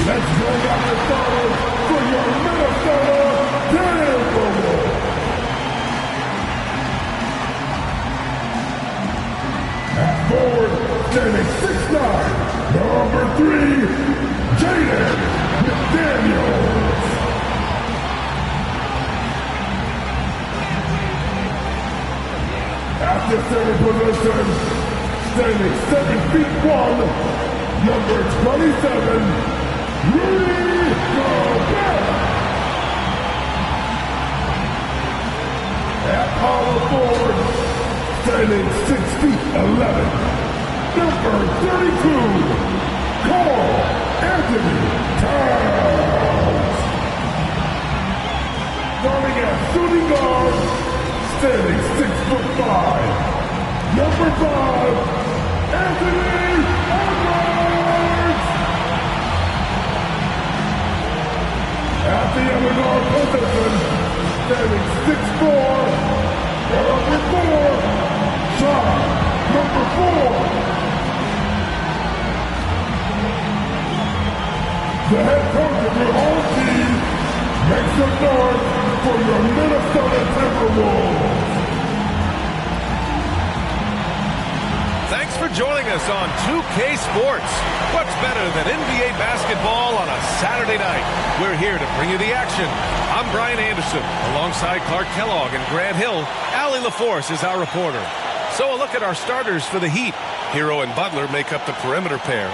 Let's go down the starters for your Minnesota Timberwolves. At forward, standing 6'9", number 3, Jaden McDaniels. At the center position, standing 7'1", number 27, Rudy Gobert. At power forward, standing 6'11", number 32, Karl Anthony Towns. Starting at shooting guard, standing 6'5", number 5, Anthony Edwards. At the other guard position, standing 6'4", number 4, Shot, number 4. The head coach of your home team makes some noise for your Minnesota Timberwolves. Thanks for joining us on 2K Sports. What's better than NBA basketball on a Saturday night? We're here to bring you the action. I'm Brian Anderson, alongside Clark Kellogg and Grant Hill. Allie LaForce is our reporter. So a look at our starters for the Heat. Hero and Butler make up the perimeter pair.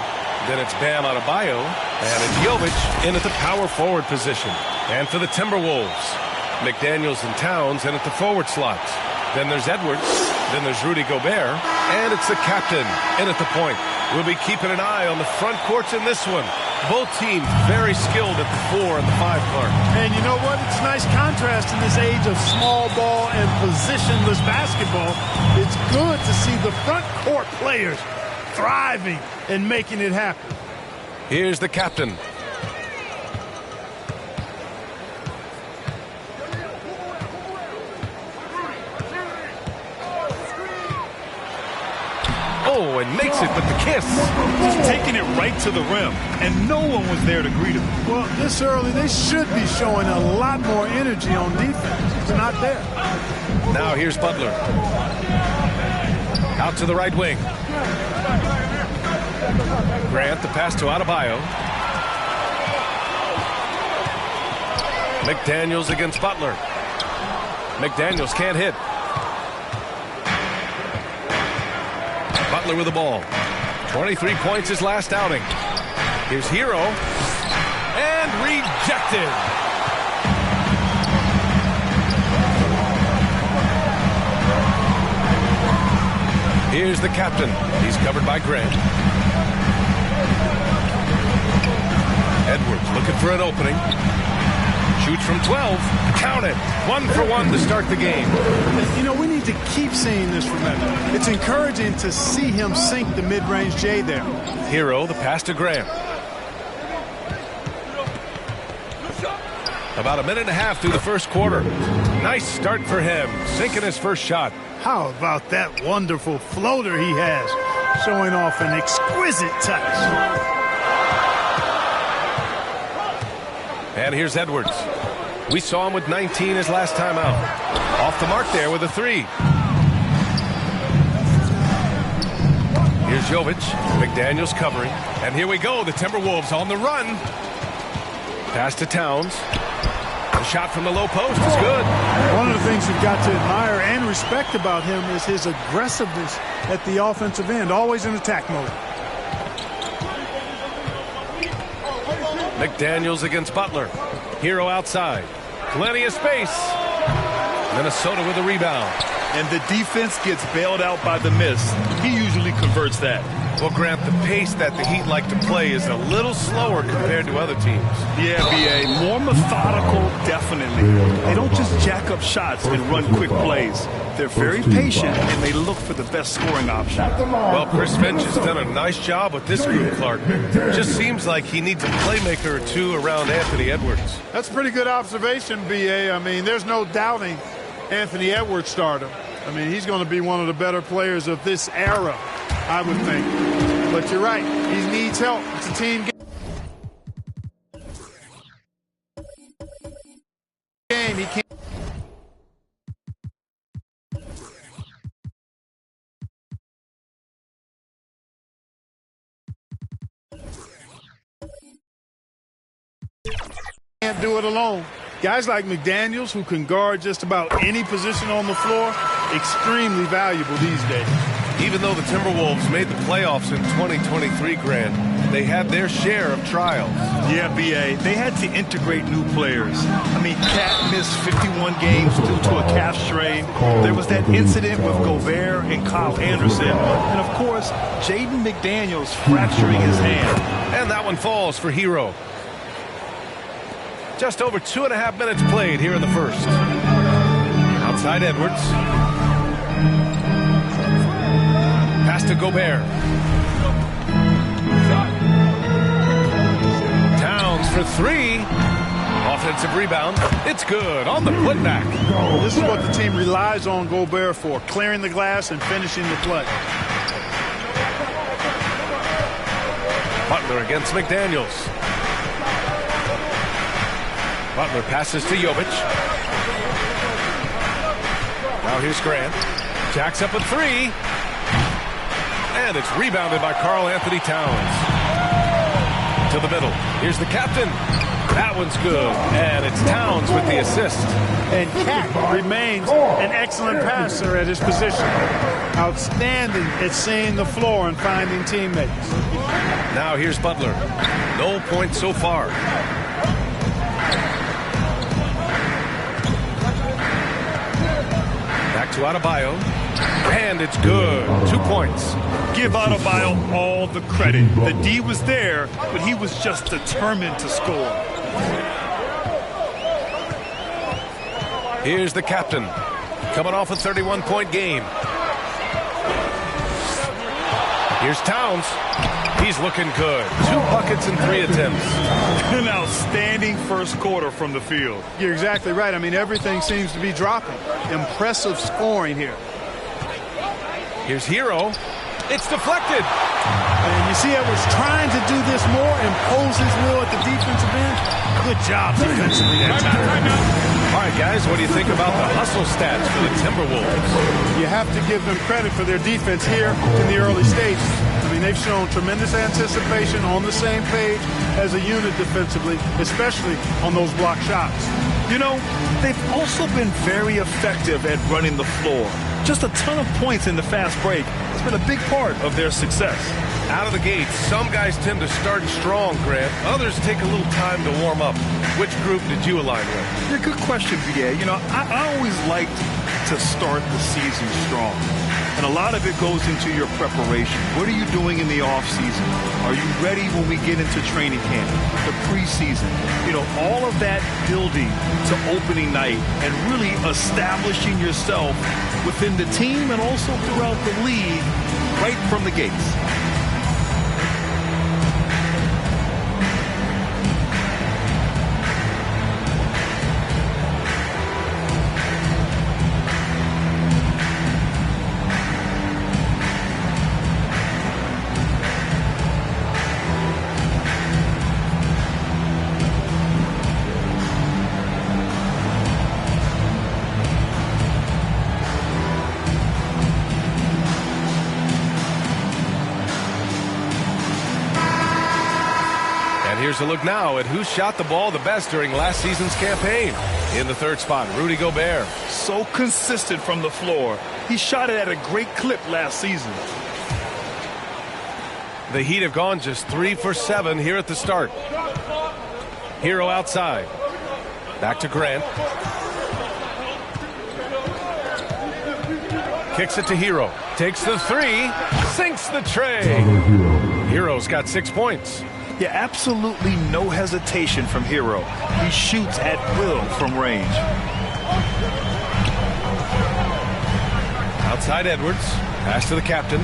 Then it's Bam Adebayo, and it's Jovic in at the power forward position. And for the Timberwolves, McDaniels and Towns in at the forward slots. Then there's Edwards, then there's Rudy Gobert, and it's the captain in at the point. We'll be keeping an eye on the front courts in this one. Both teams very skilled at the 4 and the 5, Clark. And you know what? It's a nice contrast in this age of small ball and positionless basketball. It's good to see the front court players thriving and making it happen. Here's the captain. Oh, and makes it with the kiss. Just taking it right to the rim, and no one was there to greet him. Well, this early, they should be showing a lot more energy on defense. It's not there. Now here's Butler. Out to the right wing. Grant, the pass to Adebayo. McDaniels against Butler. McDaniels can't hit. Butler with the ball. 23 points his last outing. Here's Hero. And rejected. Here's the captain. He's covered by Grant. Edwards looking for an opening. Shoots from 12. Count it. 1 for 1 to start the game. You know, we need to keep seeing this from Edwards. It's encouraging to see him sink the mid-range J there. Hero, the pass to Grant. About a minute and a half through the first quarter. Nice start for him, sinking his first shot. How about that wonderful floater he has, showing off an exquisite touch. And here's Edwards. We saw him with 19 his last time out. Off the mark there with a 3. Here's Jovic. McDaniels covering. And here we go. The Timberwolves on the run. Pass to Towns. A shot from the low post is good. One of the things you've got to admire and respect about him is his aggressiveness at the offensive end. Always in attack mode. McDaniels against Butler. Hero outside. Plenty of space. Minnesota with a rebound. And the defense gets bailed out by the miss. He usually converts that. Well, Grant, the pace that the Heat like to play is a little slower compared to other teams. Yeah, B.A., more methodical, definitely. They don't just jack up shots and run quick plays. They're very patient, and they look for the best scoring option. Well, Chris Finch has done a nice job with this group, Clark. Just seems like he needs a playmaker or two around Anthony Edwards. That's a pretty good observation, B.A. I mean, there's no doubting Anthony Edwards stardom. I mean, he's going to be one of the better players of this era, I would think. But you're right. He needs help. It's a team game. Can't do it alone. Guys like McDaniels, who can guard just about any position on the floor, extremely valuable these days. Even though the Timberwolves made the playoffs in 2023, Grant, they had their share of trials. Yeah, B.A., they had to integrate new players. I mean, Cat missed 51 games due to a calf strain. There was that incident with Gobert and Kyle Anderson. And, of course, Jaden McDaniels fracturing his hand. And that one falls for Hero. Just over 2.5 minutes played here in the first. Outside Edwards. Pass to Gobert. Towns for three. Offensive rebound. It's good on the putback. This is what the team relies on Gobert for, clearing the glass and finishing the play. Butler against McDaniels. Butler passes to Jovic. Now here's Grant. Jacks up a three. And it's rebounded by Karl Anthony Towns. To the middle. Here's the captain. That one's good. And it's Towns with the assist. And Cat remains an excellent passer at his position. Outstanding at seeing the floor and finding teammates. Now here's Butler. No points so far. Back to Adebayo. And it's good. 2 points. Give Adebayo all the credit. The D was there, but he was just determined to score. Here's the captain. Coming off a 31-point game. Here's Towns. He's looking good. 2 buckets and 3 attempts. An outstanding first quarter from the field. You're exactly right. I mean, everything seems to be dropping. Impressive scoring here. Here's Hero. It's deflected. And you see Edwards trying to do this more, impose his will at the defensive end. Good job defensively that time. All right, guys, what do you think about the hustle stats for the Timberwolves? You have to give them credit for their defense here in the early stages. I mean, they've shown tremendous anticipation, on the same page as a unit defensively, especially on those block shots. You know, they've also been very effective at running the floor. Just a ton of points in the fast break. It's been a big part of their success. Out of the gate, some guys tend to start strong, Grant. Others take a little time to warm up. Which group did you align with? Yeah, good question, B.A. You know, I always liked to start the season strong. And a lot of it goes into your preparation. What are you doing in the offseason? Are you ready when we get into training camp, the preseason? You know, all of that building to opening night and really establishing yourself within the team and also throughout the league right from the gates. Here's a look now at who shot the ball the best during last season's campaign. In the third spot, Rudy Gobert. So consistent from the floor. He shot it at a great clip last season. The Heat have gone just 3 for 7 here at the start. Hero outside. Back to Grant. Kicks it to Hero. Takes the three. Sinks the tray. Hero's got 6 points. Yeah, absolutely no hesitation from Hero. He shoots at will from range. Outside Edwards. Pass to the captain.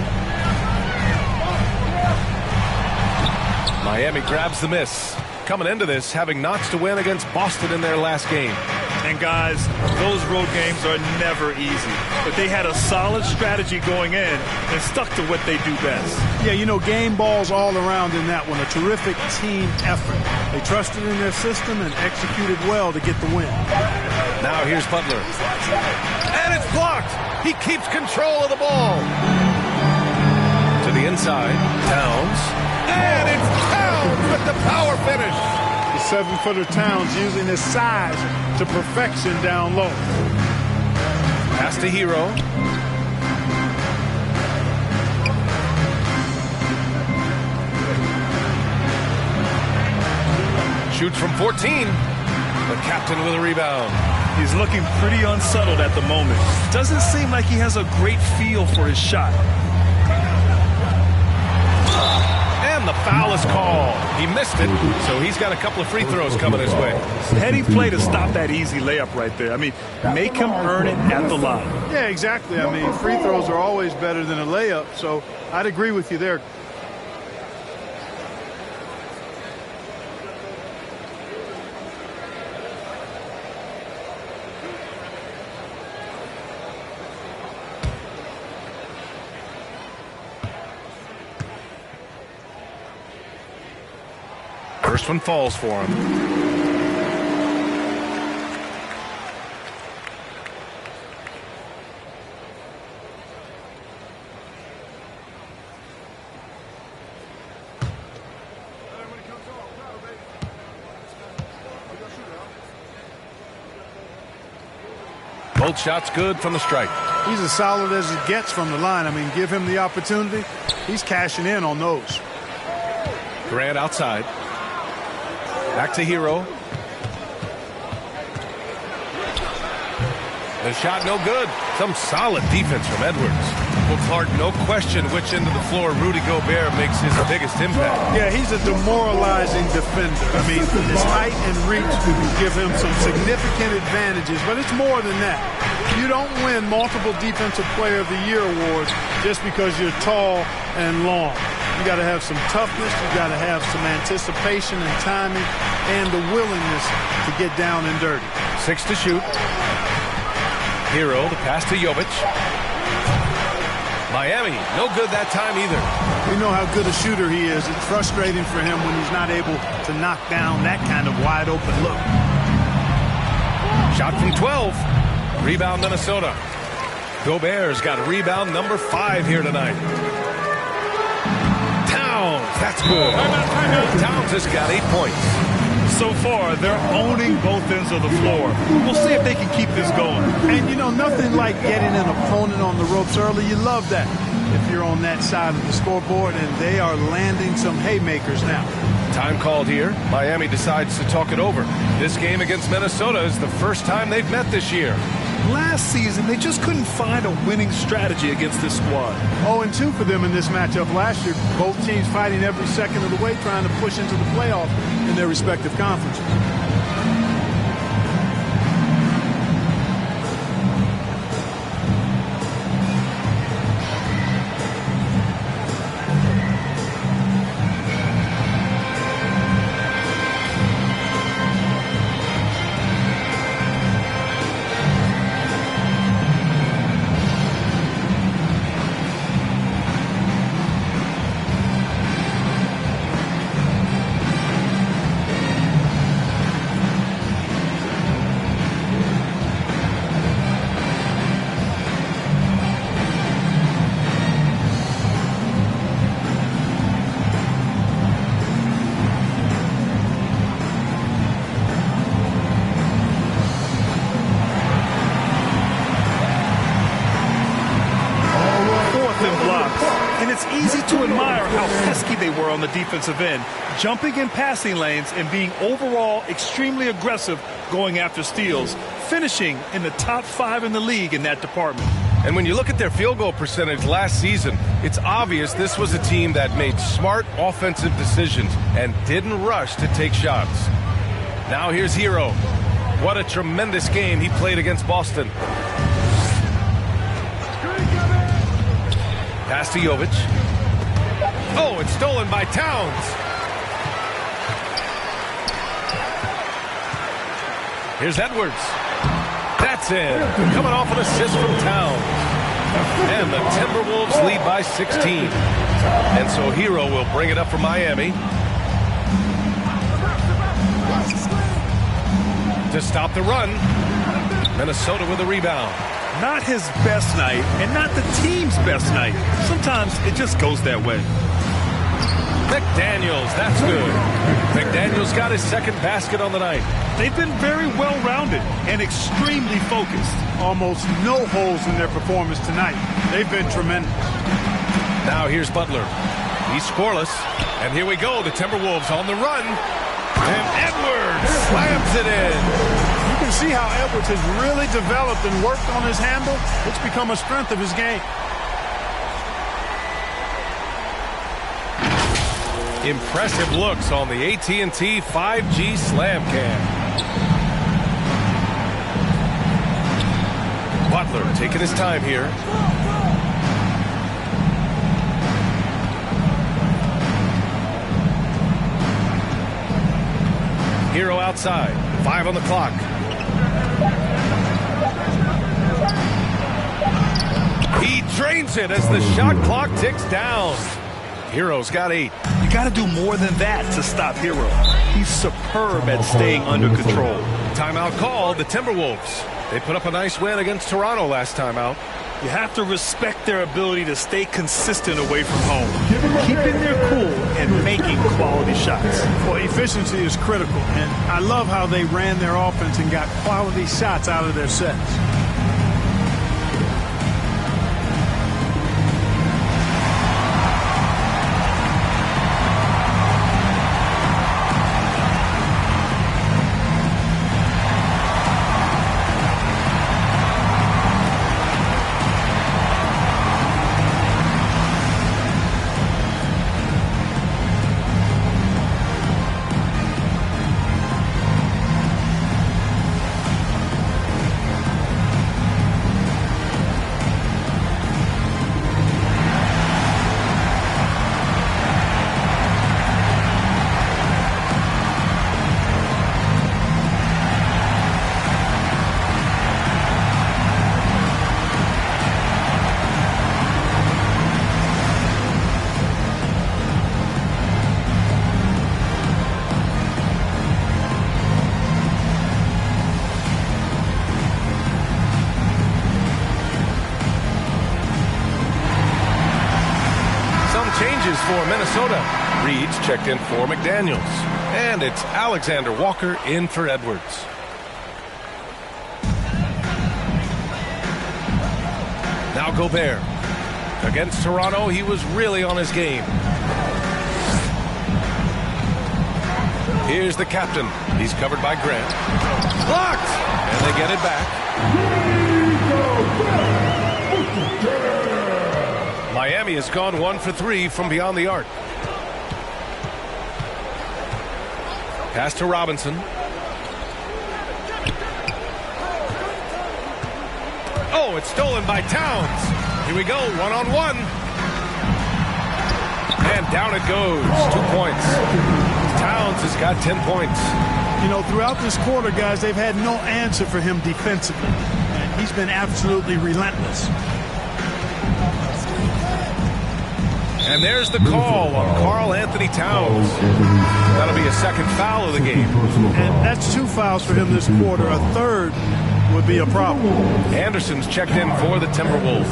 Miami grabs the miss. Coming into this, having notched a win against Boston in their last game. And guys, those road games are never easy. But they had a solid strategy going in and stuck to what they do best. Yeah, you know, game balls all around in that one. A terrific team effort. They trusted in their system and executed well to get the win. Now here's Butler. And it's blocked. He keeps control of the ball. To the inside. Towns. And it's Towns with the power finish. You 7-footer Towns using his size to perfection down low. Pass to Hero. Shoots from 14. The captain with a rebound. He's looking pretty unsettled at the moment. Doesn't seem like he has a great feel for his shot. And the foul is called. He missed it, so he's got a couple of free throws coming his way. Heady play to stop that easy layup right there. I mean, make him earn it at the line. Yeah, exactly. I mean, free throws are always better than a layup, so I'd agree with you there. First one falls for him. Both shots good from the strike. He's as solid as it gets from the line. I mean, give him the opportunity. He's cashing in on those. Grant outside. Back to Hero. The shot no good. Some solid defense from Edwards. Well, Clark, no question which end of the floor Rudy Gobert makes his biggest impact. Yeah, he's a demoralizing defender. I mean, his height and reach give him some significant advantages, but it's more than that. You don't win multiple Defensive Player of the Year awards just because you're tall and long. You got to have some toughness. You got to have some anticipation and timing and the willingness to get down and dirty. 6 to shoot. Hero, the pass to Jovic. Miami, no good that time either. We know how good a shooter he is. It's frustrating for him when he's not able to knock down that kind of wide open look. Shot from 12. Rebound Minnesota. Gobert's got rebound number 5 here tonight. That's good. Towns has got 8 points. So far, they're owning both ends of the floor. We'll see if they can keep this going. And, you know, nothing like getting an opponent on the ropes early. You love that if you're on that side of the scoreboard, and they are landing some haymakers now. Time called here. Miami decides to talk it over. This game against Minnesota is the first time they've met this year. Last season, they just couldn't find a winning strategy against this squad. 0-2 for them in this matchup last year. Both teams fighting every second of the way, trying to push into the playoff in their respective conferences. On the defensive end, jumping in passing lanes and being overall extremely aggressive going after steals, finishing in the top 5 in the league in that department. And when you look at their field goal percentage last season, it's obvious this was a team that made smart offensive decisions and didn't rush to take shots. Now here's Hero. What a tremendous game he played against Boston. Pass to Jovic. Oh, it's stolen by Towns. Here's Edwards. That's in. Coming off an assist from Towns. And the Timberwolves lead by 16. And so Hero will bring it up for Miami. To stop the run. Minnesota with a rebound. Not his best night, and not the team's best night. Sometimes it just goes that way. McDaniels, that's good. McDaniels got his second basket on the night. They've been very well-rounded and extremely focused. Almost no holes in their performance tonight. They've been tremendous. Now here's Butler. He's scoreless. And here we go. The Timberwolves on the run. And Edwards slams it in. You can see how Edwards has really developed and worked on his handle. It's become a strength of his game. Impressive looks on the AT&T 5G Slam Cam. Butler taking his time here. Hero outside. 5 on the clock. He drains it as the shot clock ticks down. Hero's got 8. You got to do more than that to stop Hero. He's superb at staying under control. Timeout called, the Timberwolves. They put up a nice win against Toronto last time out. You have to respect their ability to stay consistent away from home, keeping their cool and making quality shots. Well, efficiency is critical, and I love how they ran their offense and got quality shots out of their sets. For Minnesota. Reed's checked in for McDaniels. And it's Alexander Walker in for Edwards. Now Gobert. Against Toronto, he was really on his game. Here's the captain. He's covered by Grant. Blocked! And they get it back. Miami has gone 1 for 3 from beyond the arc. Pass to Robinson. Oh, it's stolen by Towns. Here we go, 1-on-1. And down it goes. 2 points. Towns has got 10 points. You know, throughout this quarter, guys, they've had no answer for him defensively. And he's been absolutely relentless. And there's the call on Karl Anthony Towns. That'll be a second foul of the game. And that's 2 fouls for him this quarter. A third would be a problem. Anderson's checked in for the Timberwolves.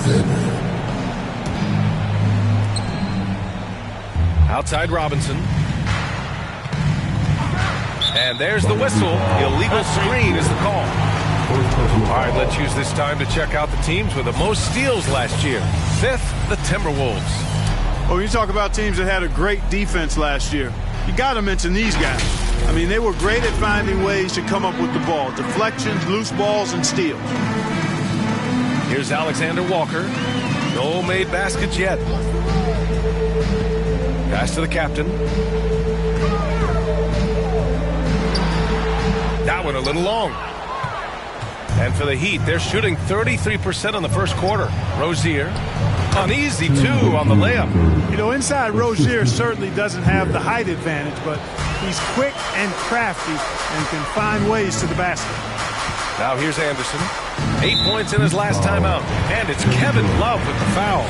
Outside Robinson. And there's the whistle. Illegal screen is the call. All right, let's use this time to check out the teams with the most steals last year. 5th, the Timberwolves. Well, when you talk about teams that had a great defense last year, you got to mention these guys. I mean, they were great at finding ways to come up with the ball. Deflections, loose balls, and steals. Here's Alexander Walker. No made baskets yet. Pass to the captain. That one a little long. And for the Heat, they're shooting 33% in the first quarter. Rozier. Uneasy, too, on the layup. You know, inside Rozier certainly doesn't have the height advantage, but he's quick and crafty and can find ways to the basket. Now here's Anderson. 8 points in his last time out. And it's Kevin Love with the foul.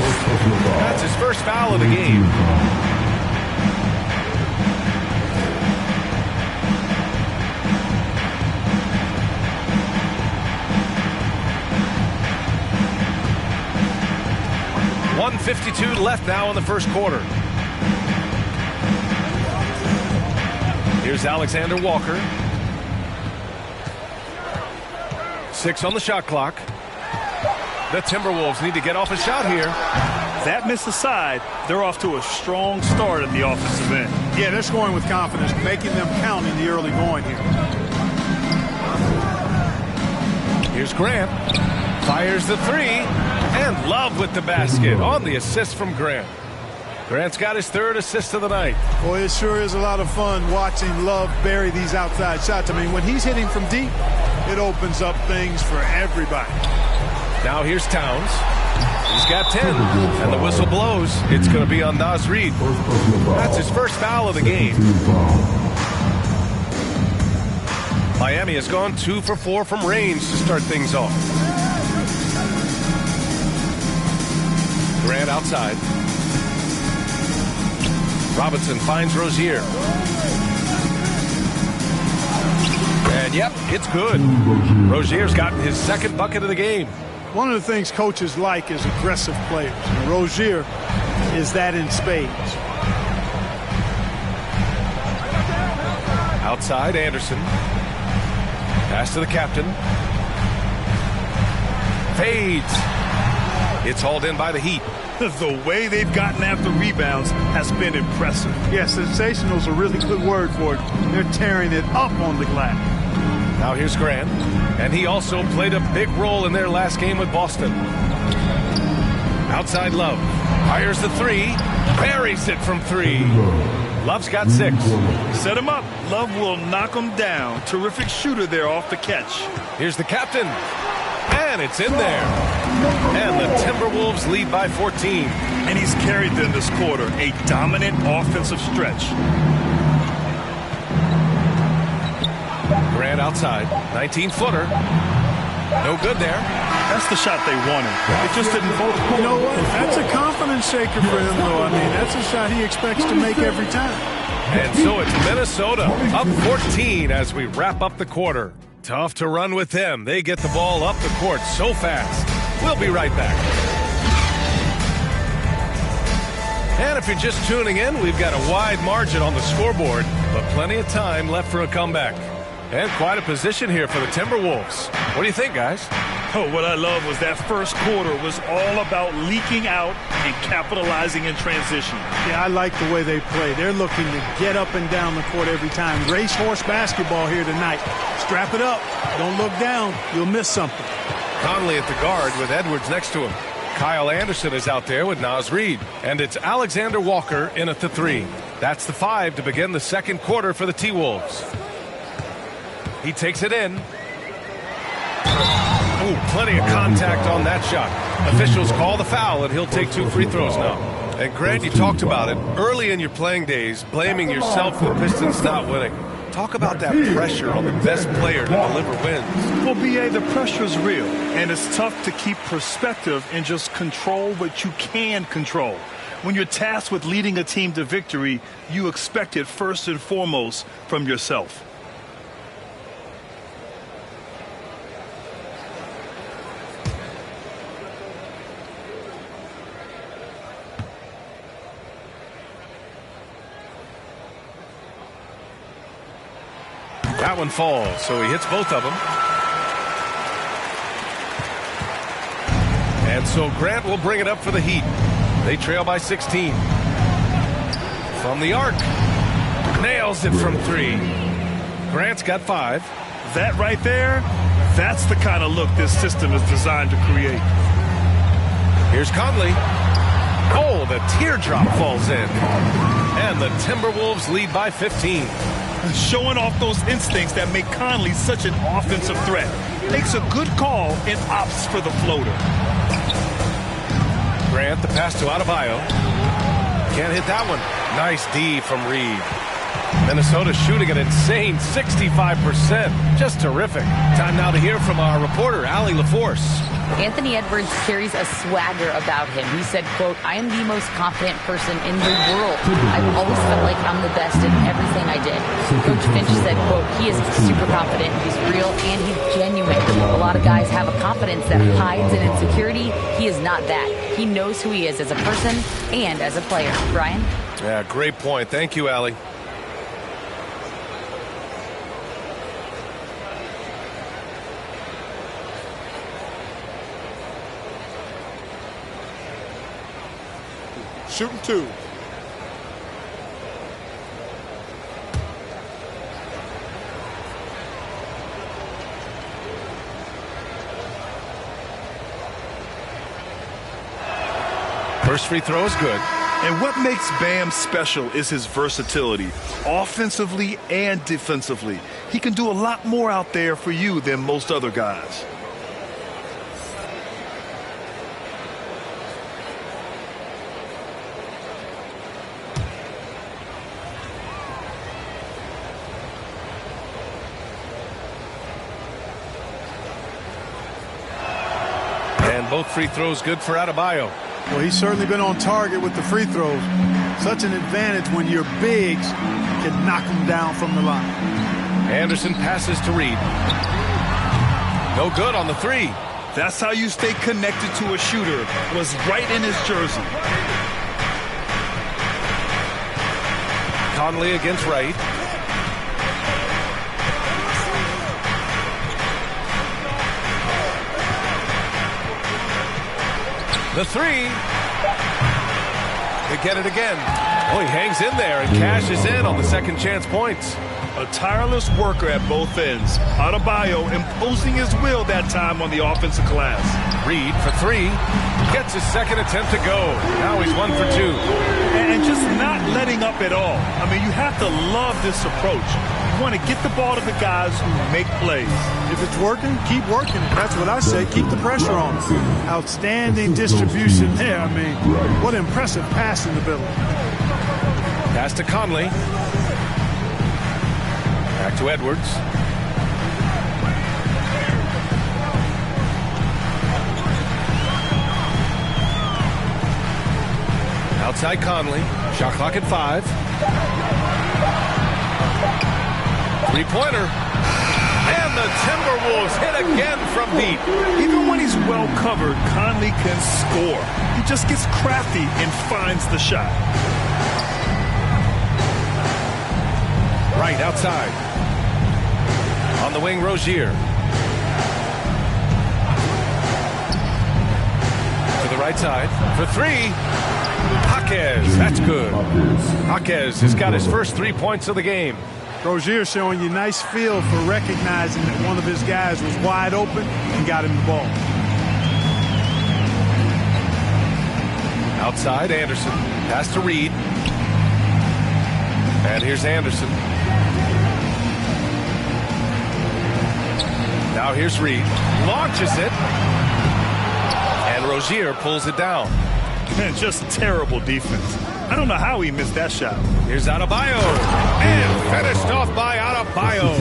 That's his first foul of the game. .152 left now in the first quarter. Here's Alexander Walker. 6 on the shot clock. The Timberwolves need to get off a shot here. That miss aside, they're off to a strong start at the offensive end. Yeah, they're scoring with confidence, making them count in the early going here. Here's Grant. Fires the 3. And Love with the basket on the assist from Grant. Grant's got his 3rd assist of the night. Boy, it sure is a lot of fun watching Love bury these outside shots. I mean, when he's hitting from deep, it opens up things for everybody. Now here's Towns. He's got 10, and the whistle blows. It's going to be on Naz Reid. That's his first foul of the game. Miami has gone 2 for 4 from range to start things off. Grant outside. Robinson finds Rozier. And yep, it's good. Rozier's gotten his 2nd bucket of the game. One of the things coaches like is aggressive players. And Rozier is that in spades. Outside, Anderson. Pass to the captain. Fades. It's hauled in by the Heat. The way they've gotten after rebounds has been impressive. Yeah, sensational is a really good word for it. They're tearing it up on the glass. Now here's Grant. And he also played a big role in their last game with Boston. Outside Love. Fires the 3. Buries it from 3. Love's got 6. Set him up. Love will knock him down. Terrific shooter there off the catch. Here's the captain. And it's in there. And the Timberwolves lead by 14. And he's carried them this quarter. A dominant offensive stretch. Grant outside. 19-footer. No good there. That's the shot they wanted. It just didn't fall. You know what? That's a confidence shaker for him, though. I mean, that's a shot he expects to make every time. And so it's Minnesota up 14 as we wrap up the quarter. Tough to run with them. They get the ball up the court so fast. We'll be right back. And if you're just tuning in, we've got a wide margin on the scoreboard, but plenty of time left for a comeback. And quite a position here for the Timberwolves. What do you think, guys? Oh, what I love was that first quarter was all about leaking out and capitalizing in transition. Yeah, I like the way they play. They're looking to get up and down the court every time. Racehorse basketball here tonight. Strap it up. Don't look down. You'll miss something. Conley at the guard with Edwards next to him. Kyle Anderson is out there with Naz Reid. And it's Alexander Walker in at the 3. That's the 5 to begin the second quarter for the T-Wolves. He takes it in. Ooh, plenty of contact on that shot. Officials call the foul, and he'll take 2 free throws now. And Grant, you talked about it early in your playing days, blaming yourself for the Pistons not winning. Talk about that pressure on the best player to deliver wins. Well, B.A., the pressure is real, and it's tough to keep perspective and just control what you can control. When you're tasked with leading a team to victory, you expect it first and foremost from yourself. That one falls, so he hits both of them. And so Grant will bring it up for the Heat. They trail by 16. From the arc. Nails it from 3. Grant's got 5. That right there, that's the kind of look this system is designed to create. Here's Conley. Oh, the teardrop falls in. And the Timberwolves lead by 15. Showing off those instincts that make Conley such an offensive threat. Makes a good call and opts for the floater. Grant, the pass to Adebayo. Can't hit that one. Nice D from Reid. Minnesota shooting an insane 65%. Just terrific. Time now to hear from our reporter, Allie LaForce. Anthony Edwards carries a swagger about him. He said, quote, "I am the most confident person in the world. I've always felt like I'm the best in everything I did." Coach Finch said, quote, "He is super confident. He's real and he's genuine. A lot of guys have a confidence that hides in insecurity. He is not that. He knows who he is as a person and as a player." Brian? Yeah, great point. Thank you, Allie. shooting 2. First free throw is good. And what makes Bam special is his versatility, offensively and defensively. He can do a lot more out there for you than most other guys. And both free throws good for Adebayo. Well, he's certainly been on target with the free throws. Such an advantage when your bigs can knock them down from the line. Anderson passes to Reed. No good on the 3. That's how you stay connected to a shooter. Was right in his jersey. Conley against Wright. The 3. They get it again. Oh, he hangs in there and cashes in on the second chance points. A tireless worker at both ends. Adebayo imposing his will that time on the offensive glass. Reed for 3. Gets his second attempt to go. Now he's 1 for 2. And just not letting up at all. I mean, you have to love this approach. You want to get the ball to the guys who make plays. If it's working, keep working it. That's what I say. Keep the pressure on. Outstanding distribution there. I mean, what impressive passing ability. Pass to Conley. Back to Edwards. Outside Conley. Shot clock at 5. 3-pointer. And the Timberwolves hit again from deep. Even when he's well covered, Conley can score. He just gets crafty and finds the shot. Right outside. On the wing, Rozier. To the right side for 3. Jaquez, that's good. Jaquez has got his first 3 points of the game. Rozier showing you nice feel for recognizing that one of his guys was wide open and got him the ball. Outside, Anderson. Pass to Reed. And here's Anderson. Now here's Reed. Launches it. And Rozier pulls it down. Man, just terrible defense. I don't know how he missed that shot. Here's Adebayo. And finished off by Adebayo.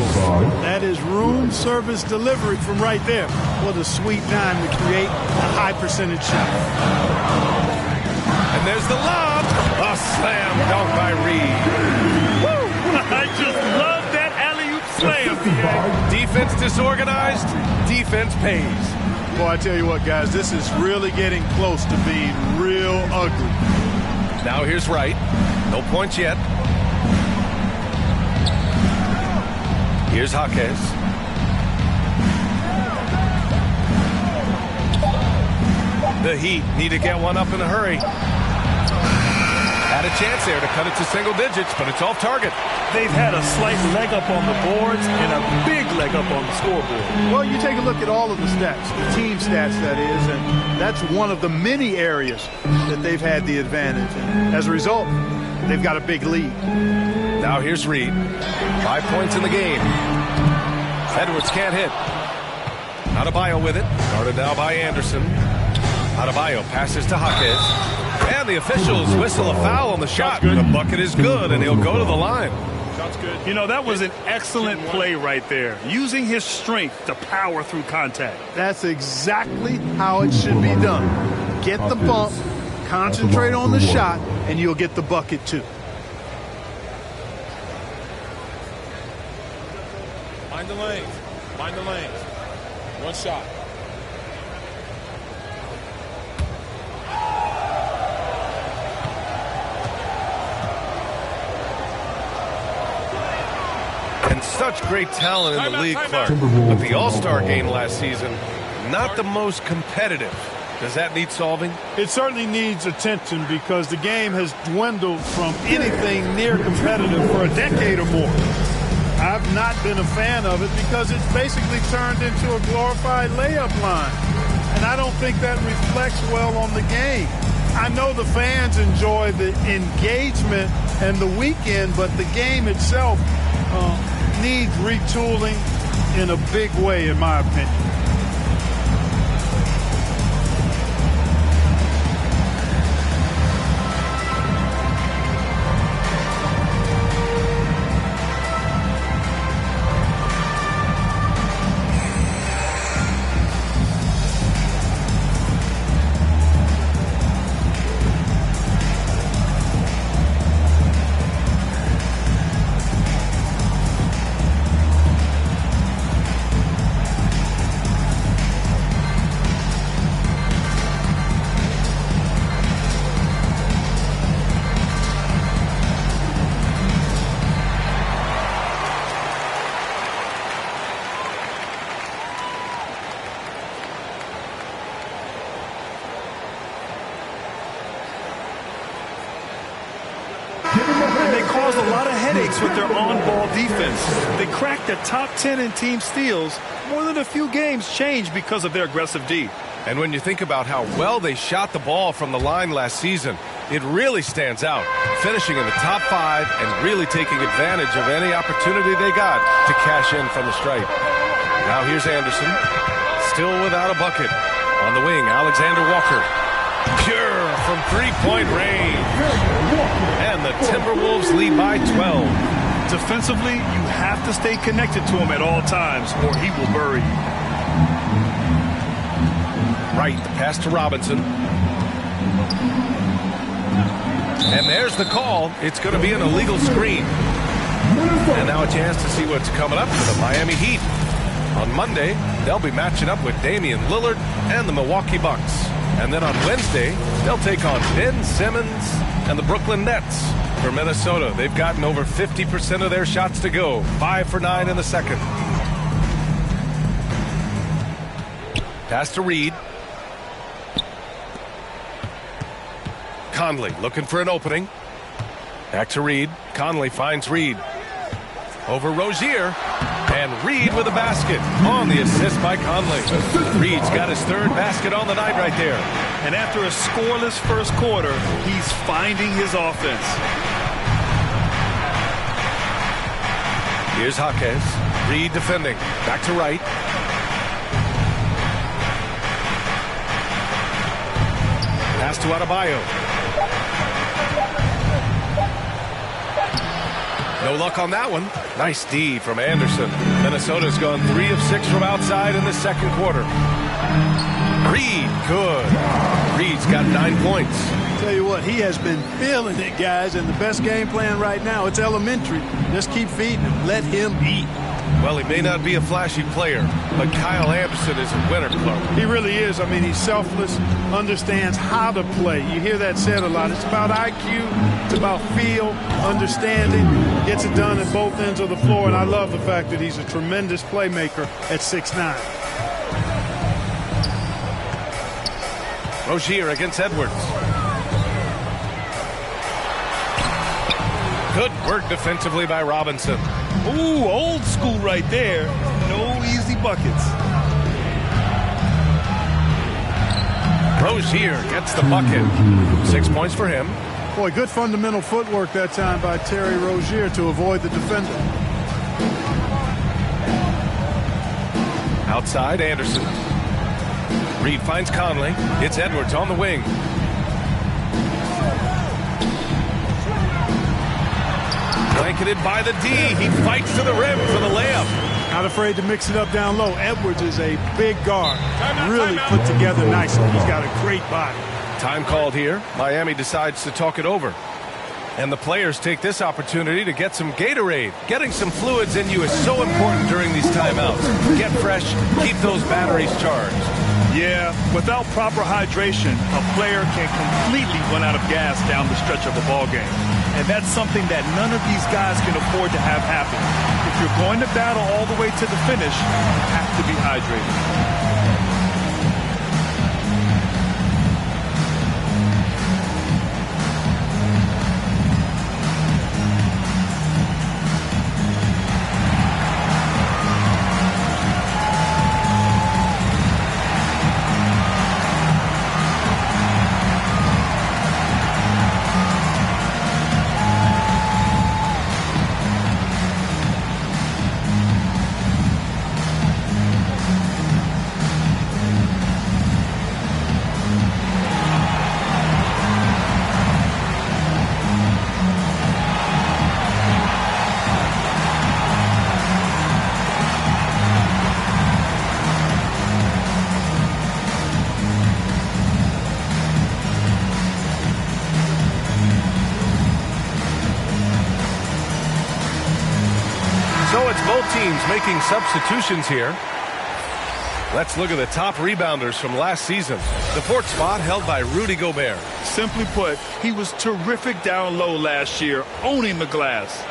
That is room service delivery from right there. What a sweet time to create a high percentage shot. And there's the lob. A slam dunk by Reed. Woo! I just love that alley-oop slam. Defense disorganized. Defense pays. Boy, I tell you what, guys, this is really getting close to being real ugly. Now here's Wright. No points yet. Here's Jaquez. The Heat need to get one up in a hurry. Had a chance there to cut it to single digits, but it's off target. They've had a slight leg up on the boards and a big leg up on the scoreboard. Well, you take a look at all of the stats, the team stats, that is, and that's one of the many areas that they've had the advantage. And as a result, they've got a big lead. Now here's Reed. 5 points in the game. Edwards can't hit. Adebayo with it. Guarded now by Anderson. Adebayo passes to Jaquez. And the officials whistle a foul on the shot. The bucket is good, and he'll go to the line. Good. You know, that was an excellent play right there. Using his strength to power through contact. That's exactly how it should be done. Get the bump, concentrate on the shot, and you'll get the bucket too. Mind the lanes. Mind the lanes. One shot. And such great talent in the league, Clark. But the All-Star game last season, not the most competitive. Does that need solving? It certainly needs attention because the game has dwindled from anything near competitive for a decade or more. I've not been a fan of it because it's basically turned into a glorified layup line. And I don't think that reflects well on the game. I know the fans enjoy the engagement and the weekend, but the game itself needs retooling in a big way, in my opinion. And they caused a lot of headaches with their on-ball defense. They cracked the top 10 in team steals. More than a few games changed because of their aggressive D. And when you think about how well they shot the ball from the line last season, it really stands out, finishing in the top 5 and really taking advantage of any opportunity they got to cash in from the stripe. Now here's Anderson, still without a bucket. On the wing, Alexander Walker. Pure from three-point range. And the Timberwolves lead by 12. Defensively, you have to stay connected to him at all times or he will bury you. Right, the pass to Robinson. And there's the call. It's going to be an illegal screen. And now a chance to see what's coming up for the Miami Heat. On Monday, they'll be matching up with Damian Lillard and the Milwaukee Bucks. And then on Wednesday, they'll take on Ben Simmons and the Brooklyn Nets. For Minnesota, they've gotten over 50% of their shots to go. 5 for 9 in the second. Pass to Reed. Conley looking for an opening. Back to Reed. Conley finds Reed. Over Rozier. And Reed with a basket on the assist by Conley. Reed's got his third basket on the night right there. And after a scoreless first quarter, he's finding his offense. Here's Jaquez. Reed defending. Back to right. Pass to Adebayo. No luck on that one. Nice D from Anderson. Minnesota's gone 3 of 6 from outside in the second quarter. Reed, good. Reed's got 9 points. Tell you what, he has been feeling it, guys, and the best game plan right now, it's elementary. Just keep feeding him. Let him eat. Well, he may not be a flashy player, but Kyle Anderson is a winner club. He really is. I mean, he's selfless, understands how to play. You hear that said a lot. It's about IQ, it's about feel, understanding, gets it done at both ends of the floor, and I love the fact that he's a tremendous playmaker at 6'9". Rozier against Edwards. Good work defensively by Robinson. Ooh, old school right there. No easy buckets. Rozier gets the bucket. 6 points for him. Boy, good fundamental footwork that time by Terry Rozier to avoid the defender. Outside, Anderson. Reed finds Conley. It's Edwards on the wing. Blanketed by the D. He fights to the rim for the layup. Not afraid to mix it up down low. Edwards is a big guard. Really put together nicely. He's got a great body. Time called here. Miami decides to talk it over. And the players take this opportunity to get some Gatorade. Getting some fluids in you is so important during these timeouts. Get fresh, keep those batteries charged. Yeah, without proper hydration, a player can completely run out of gas down the stretch of a ball game. And that's something that none of these guys can afford to have happen. If you're going to battle all the way to the finish, you have to be hydrated. So it's both teams making substitutions here. Let's look at the top rebounders from last season. The fourth spot held by Rudy Gobert. Simply put, he was terrific down low last year, owning the glass.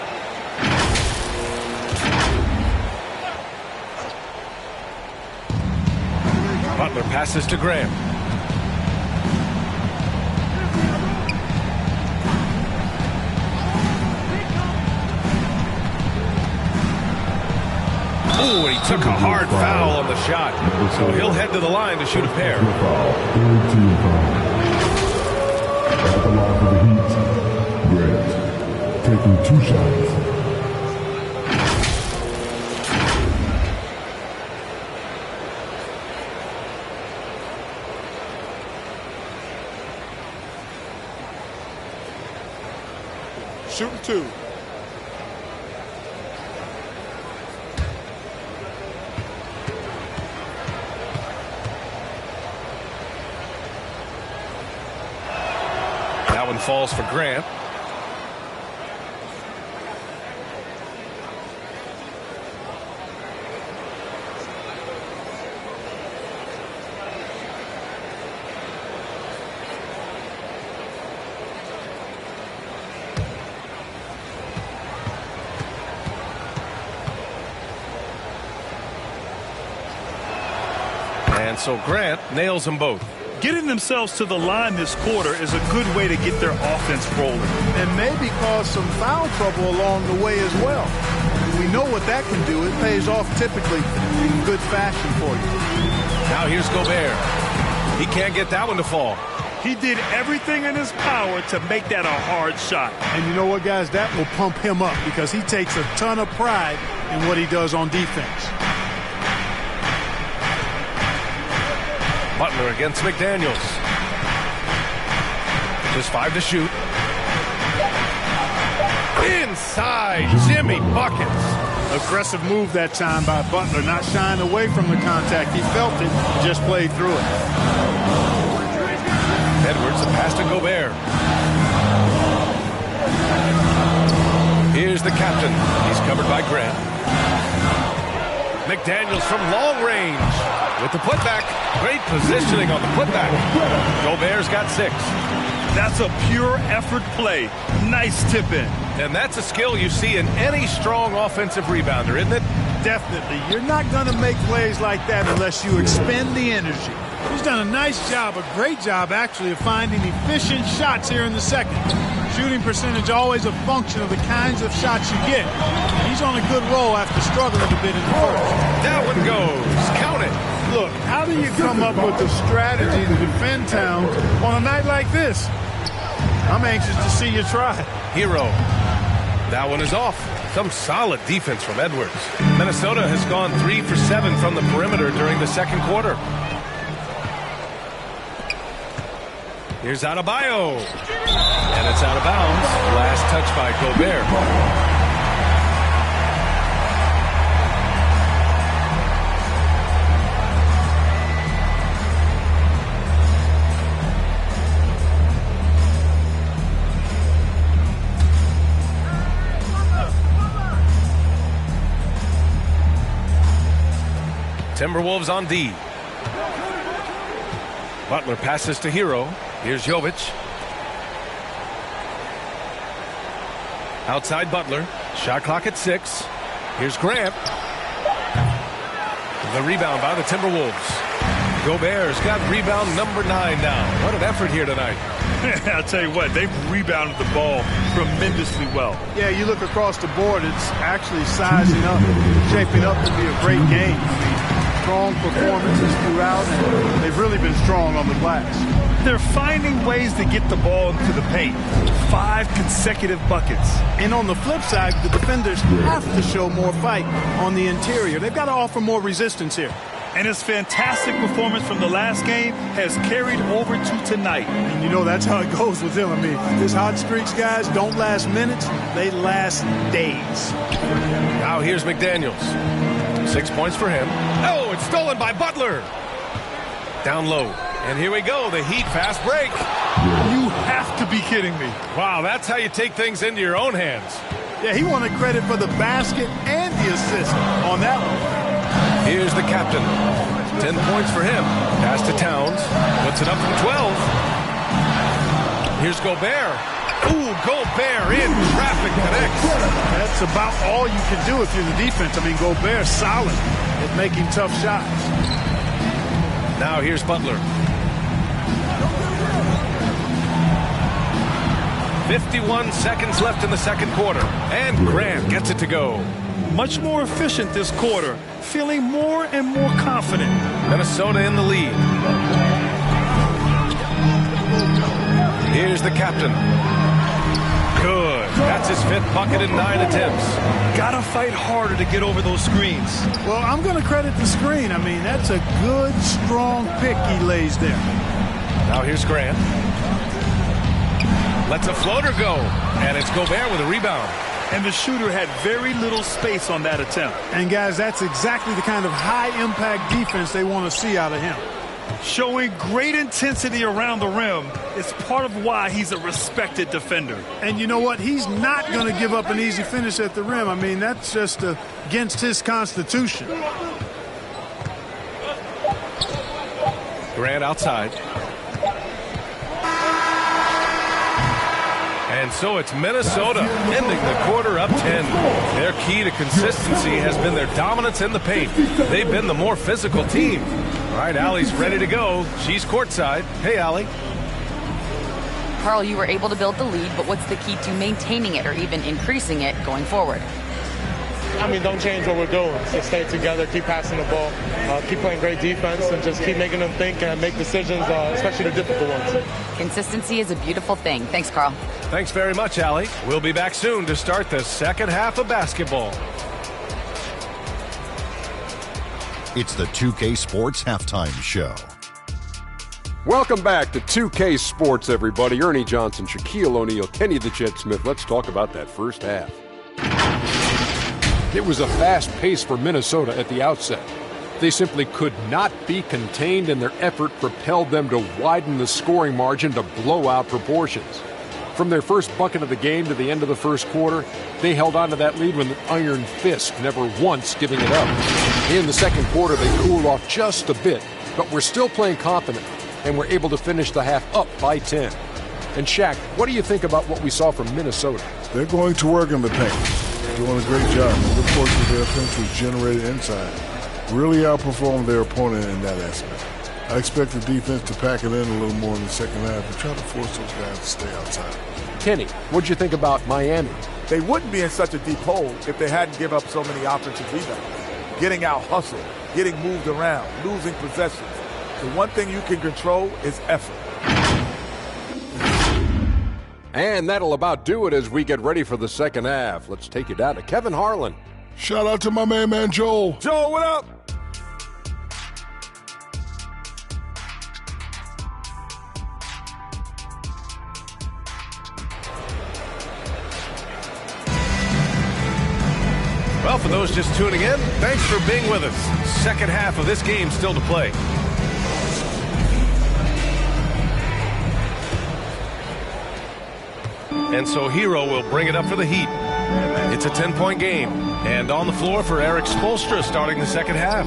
Butler passes to Graham. Oh, he took a hard foul on the shot. So he'll head to the line to shoot a pair. At the line for the Heat, Grant taking 2 shots. Shooting 2. That one falls for Grant. And so Grant nails them both. Getting themselves to the line this quarter is a good way to get their offense rolling. And maybe cause some foul trouble along the way as well. We know what that can do. It pays off typically in good fashion for you. Now here's Gobert. He can't get that one to fall. He did everything in his power to make that a hard shot. And you know what, guys? That will pump him up because he takes a ton of pride in what he does on defense. Butler against McDaniels. Just 5 to shoot. Inside, Jimmy buckets. Aggressive move that time by Butler, not shying away from the contact. He felt it, just played through it. Edwards, a pass to Gobert. Here's the captain. He's covered by Grant. McDaniels from long range with the putback. Great positioning on the putback. Gobert's got 6. That's a pure effort play. Nice tip in. And that's a skill you see in any strong offensive rebounder, isn't it? Definitely. You're not going to make plays like that unless you expend the energy. He's done a nice job, a great job actually, of finding efficient shots here in the second. Shooting percentage always a function of the kinds of shots you get. He's on a good roll after struggling a bit in the first. That one goes. Count it. Look, how do you come up with the strategy to defend Towns on a night like this? I'm anxious to see you try. Hero. That one is off. Some solid defense from Edwards. Minnesota has gone 3 for 7 from the perimeter during the second quarter. Here's Adebayo. And it's out of bounds. Last touch by Gobert. Timberwolves on D. Butler passes to Hero. Here's Jovic. Outside Butler. Shot clock at 6. Here's Grant. The rebound by the Timberwolves. Gobert's got rebound number 9 now. What an effort here tonight. I'll tell you what, they've rebounded the ball tremendously well. Yeah, you look across the board, it's actually sizing up, shaping up to be a great game. Strong performances throughout, and they've really been strong on the glass. They're finding ways to get the ball into the paint. 5 consecutive buckets. And on the flip side, the defenders have to show more fight on the interior. They've got to offer more resistance here. And his fantastic performance from the last game has carried over to tonight. And you know that's how it goes with him. I mean, his hot streaks, guys, don't last minutes. They last days. Now here's McDaniels. 6 points for him. Oh, it's stolen by Butler. Down low. And here we go, the Heat fast break. You have to be kidding me. Wow, that's how you take things into your own hands. Yeah, he wanted credit for the basket and the assist on that one. Here's the captain. 10 points for him. Pass to Towns. Puts it up from 12. Here's Gobert. Ooh, Gobert in traffic connects. That's about all you can do if you're the defense. I mean, Gobert's solid at making tough shots. Now here's Butler. 51 seconds left in the second quarter. And Grant gets it to go. Much more efficient this quarter. Feeling more and more confident. Minnesota in the lead. Here's the captain. Good. That's his 5th bucket in 9 attempts. Gotta fight harder to get over those screens. Well, I'm going to credit the screen. I mean, that's a good, strong pick he lays there. Now here's Grant. Lets a floater go. And it's Gobert with a rebound. And the shooter had very little space on that attempt. And, guys, that's exactly the kind of high-impact defense they want to see out of him. Showing great intensity around the rim is part of why he's a respected defender. And you know what? He's not going to give up an easy finish at the rim. I mean, that's just against his constitution. Grant outside. And so it's Minnesota ending the quarter up 10. Their key to consistency has been their dominance in the paint. They've been the more physical team. All right, Allie's ready to go. She's courtside. Hey, Allie. Carl, you were able to build the lead, but what's the key to maintaining it or even increasing it going forward? I mean, don't change what we're doing. Just stay together, keep passing the ball, keep playing great defense, and just keep making them think and make decisions, especially the difficult ones. Consistency is a beautiful thing. Thanks, Carl. Thanks very much, Allie. We'll be back soon to start the second half of basketball. It's the 2K Sports Halftime Show. Welcome back to 2K Sports, everybody. Ernie Johnson, Shaquille O'Neal, Kenny the Jet Smith. Let's talk about that first half. It was a fast pace for Minnesota at the outset. They simply could not be contained, and their effort propelled them to widen the scoring margin to blowout proportions. From their first bucket of the game to the end of the first quarter, they held on to that lead with an iron fist, never once giving it up. In the second quarter, they cooled off just a bit, but were still playing confident and were able to finish the half up by 10. And Shaq, what do you think about what we saw from Minnesota? They're going to work in the paint. Doing a great job. A good portion of their offense was generated inside. Really outperformed their opponent in that aspect. I expect the defense to pack it in a little more in the second half and try to force those guys to stay outside. Kenny, what'd you think about Miami? They wouldn't be in such a deep hole if they hadn't given up so many offensive rebounds. Getting out hustled, getting moved around, losing possessions. The one thing you can control is effort. And that'll about do it as we get ready for the second half. Let's take you down to Kevin Harlan. Shout out to my main man, Joel. Joel, what up? Well, for those just tuning in, thanks for being with us. Second half of this game still to play. And so Hero will bring it up for the Heat. It's a 10-point game. And on the floor for Eric Spoelstra starting the second half.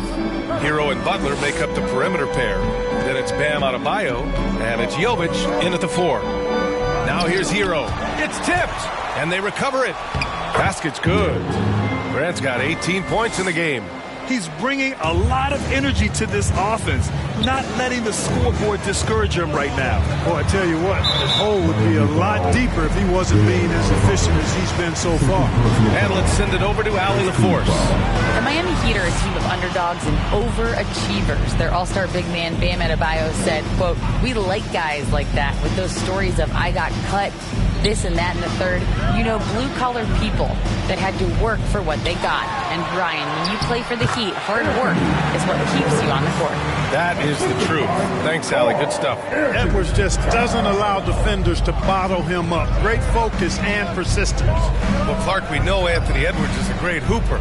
Hero and Butler make up the perimeter pair. Then it's Bam Adebayo, and it's Jovic in at the 4. Now here's Hero. It's tipped, and they recover it. Basket's good. Grant's got 18 points in the game. He's bringing a lot of energy to this offense, not letting the scoreboard discourage him right now. Boy, I tell you what, the hole would be a lot deeper if he wasn't being as efficient as he's been so far. And let's send it over to Allie LaForce. The Miami Heat are a team of underdogs and overachievers. Their all-star big man, Bam Adebayo, said, quote, "We like guys like that with those stories of I got cut, this and that and the third. You know, blue-collar people that had to work for what they got. And Brian, when you play for the Heat, hard work is what keeps you on the court." That is the truth. Thanks, Allie. Good stuff. Edwards just doesn't allow defenders to bottle him up. Great focus and persistence. Well, Clark, we know Anthony Edwards is a great hooper.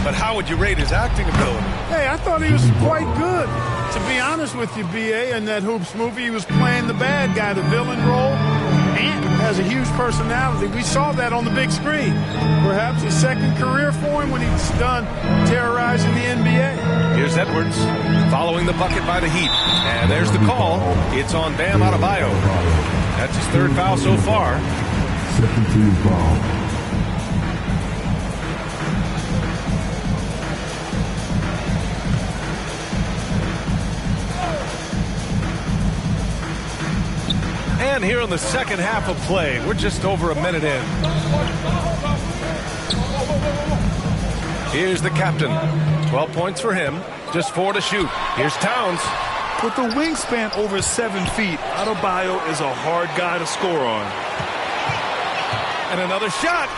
But how would you rate his acting ability? Hey, I thought he was quite good. To be honest with you, B.A., in that Hoops movie, he was playing the bad guy, the villain role. Ant has a huge personality. We saw that on the big screen. Perhaps his second career for him when he's done terrorizing the NBA. Here's Edwards following the bucket by the Heat. And there's the call. It's on Bam Adebayo. That's his third foul so far. Second team foul. And here in the second half of play, we're just over a minute in. Here's the captain. 12 points for him, just 4 to shoot. Here's Towns. With a wingspan over 7 feet, Adebayo is a hard guy to score on. And another shot.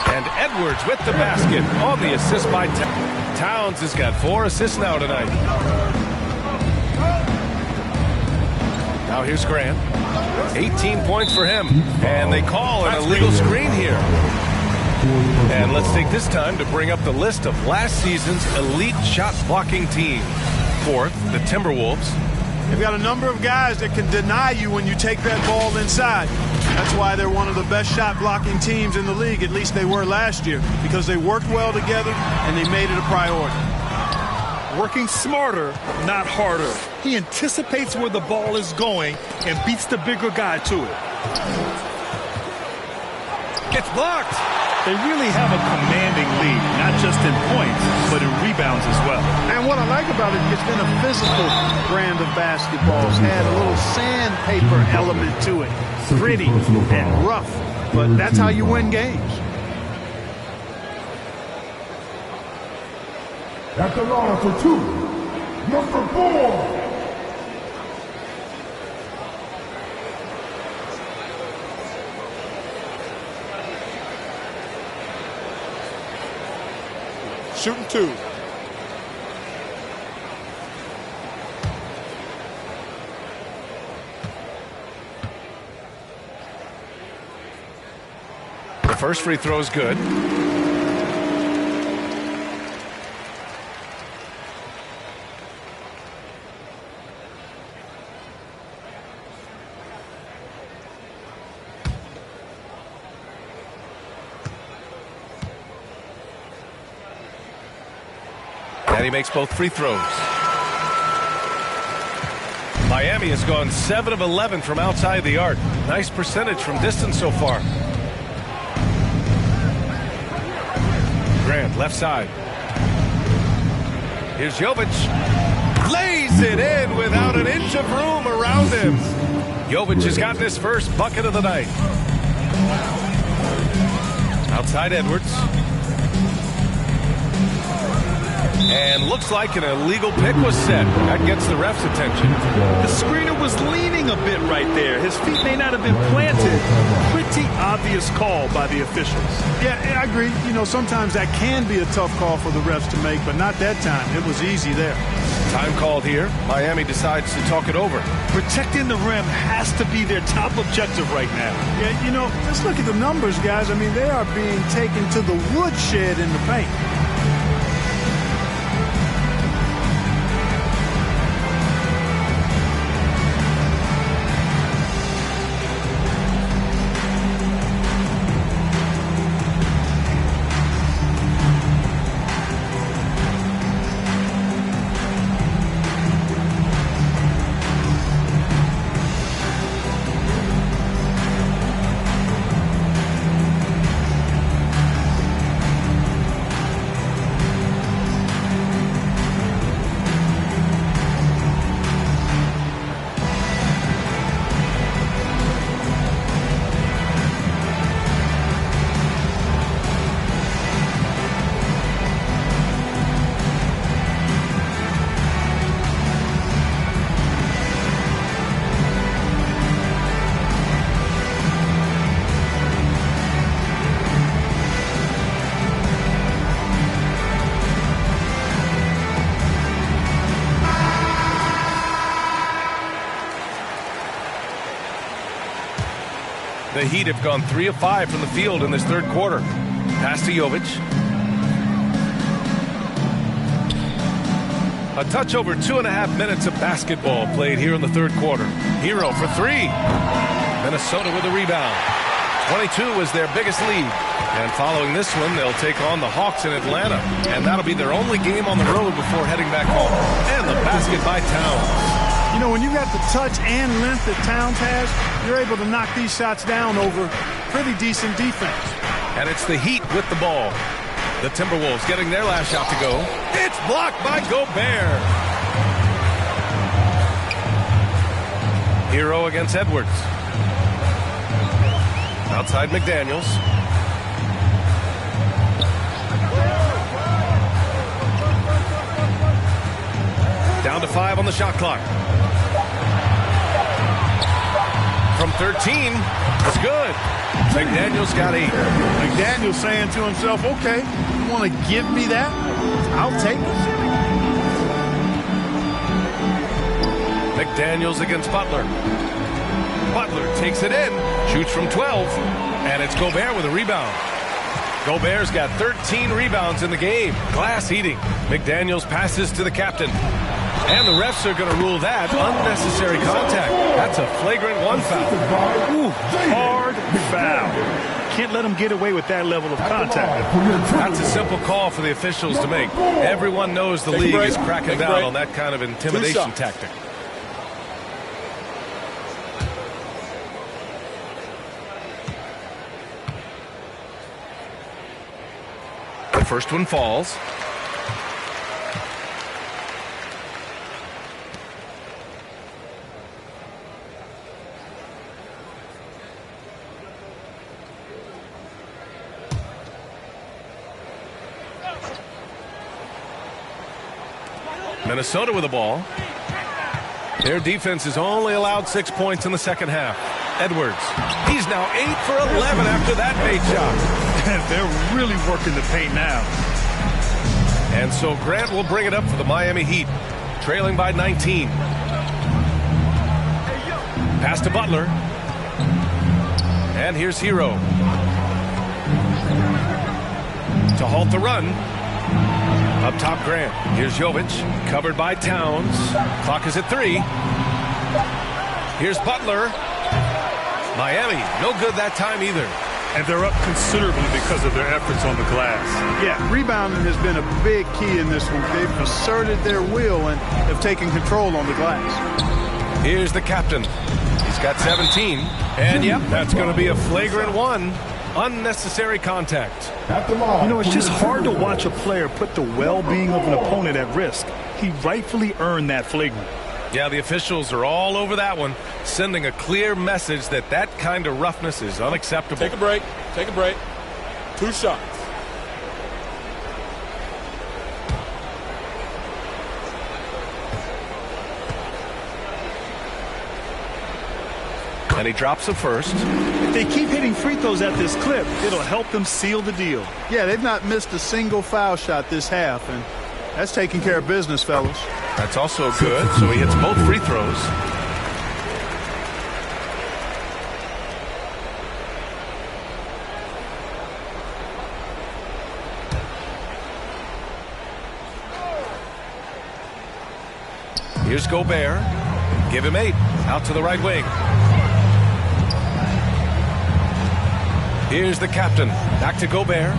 And Edwards with the basket on the assist by Towns. Towns has got 4 assists now tonight. Now here's Grant. 18 points for him. And they call an illegal screen here. And let's take this time to bring up the list of last season's elite shot blocking team. Fourth, the Timberwolves. They've got a number of guys that can deny you when you take that ball inside. That's why they're one of the best shot blocking teams in the league. At least they were last year, because they worked well together and they made it a priority. Working smarter, not harder. He anticipates where the ball is going and beats the bigger guy to it. It's blocked. They really have a commanding lead, not just in points, but in rebounds as well. And what I like about it, it's been a physical brand of basketball. It's had a little sandpaper element to it. Gritty and rough. But that's how you win games. At the line for 2, number 4. Shooting 2. The first free throw is good. And he makes both free throws. Miami has gone 7 of 11 from outside the arc. Nice percentage from distance so far. Grant, left side. Here's Jovic. Lays it in without an inch of room around him. Jovic has got his first bucket of the night. Outside Edwards. And looks like an illegal pick was set. That gets the ref's attention. The screener was leaning a bit right there. His feet may not have been planted. Pretty obvious call by the officials. Yeah, I agree. You know, sometimes that can be a tough call for the refs to make, but not that time. It was easy there. Time called here. Miami decides to talk it over. Protecting the rim has to be their top objective right now. Yeah, you know, just look at the numbers, guys. I mean, they are being taken to the woodshed in the paint. The Heat have gone 3 of 5 from the field in this third quarter. Pass to Jovic. A touch over 2.5 minutes of basketball played here in the third quarter. Hero for 3. Minnesota with the rebound. 22 is their biggest lead. And following this one, they'll take on the Hawks in Atlanta. And that'll be their only game on the road before heading back home. And the basket by Towns. You know, when you got the touch and length that Towns has, you're able to knock these shots down over pretty decent defense. And it's the Heat with the ball. The Timberwolves getting their last shot to go. It's blocked by Gobert. Hero against Edwards. Outside McDaniels. Down to 5 on the shot clock. From 13, it's good. McDaniels got 8. McDaniels saying to himself, okay, you want to give me that? I'll take it. McDaniels against Butler. Butler takes it in, shoots from 12, and it's Gobert with a rebound. Gobert's got 13 rebounds in the game. Glass eating. McDaniels passes to the captain. And the refs are going to rule that unnecessary contact. That's a flagrant 1 foul. Ooh, hard foul. Can't let him get away with that level of contact. That's a simple call for the officials to make. Everyone knows the league is cracking down on that kind of intimidation tactic. The first one falls. Minnesota with the ball. Their defense has only allowed 6 points in the second half. Edwards, he's now 8 for 11 after that bait shot. They're really working the paint now. And so Grant will bring it up for the Miami Heat, trailing by 19. Pass to Butler. And here's Hero. To halt the run. Up top, Grant. Here's Jovic, covered by Towns. Clock is at 3. Here's Butler. Miami, no good that time either. And they're up considerably because of their efforts on the glass. Yeah, rebounding has been a big key in this one. They've asserted their will and have taken control on the glass. Here's the captain. He's got 17. And, yep, that's going to be a flagrant 1. Unnecessary contact. You know, it's just hard to watch a player put the well-being of an opponent at risk. He rightfully earned that flagrant. Yeah, the officials are all over that one, sending a clear message that that kind of roughness is unacceptable. Take a break. Take a break. 2 shots. And he drops the first. If they keep hitting free throws at this clip, it'll help them seal the deal. Yeah, they've not missed a single foul shot this half, and that's taking care of business, fellas. That's also good, so he hits both free throws. Here's Gobert. Give him 8. Out to the right wing. Here's the captain. Back to Gobert.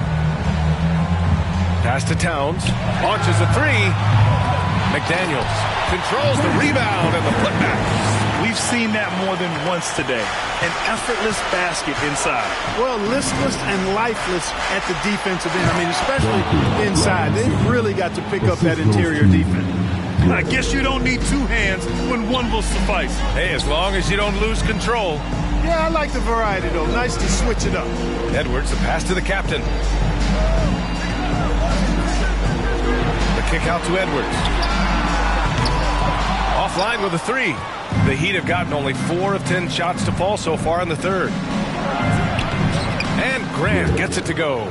Pass to Towns. Launches a 3. McDaniels controls the rebound and the putback. We've seen that more than once today. An effortless basket inside. Well, listless and lifeless at the defensive end. I mean, especially inside. They've really got to pick up that interior defense. I guess you don't need 2 hands when 1 will suffice. Hey, as long as you don't lose control. Yeah, I like the variety, though. Nice to switch it up. Edwards, the pass to the captain. The kick out to Edwards. Offline with a 3. The Heat have gotten only 4 of 10 shots to fall so far in the third. And Grant gets it to go.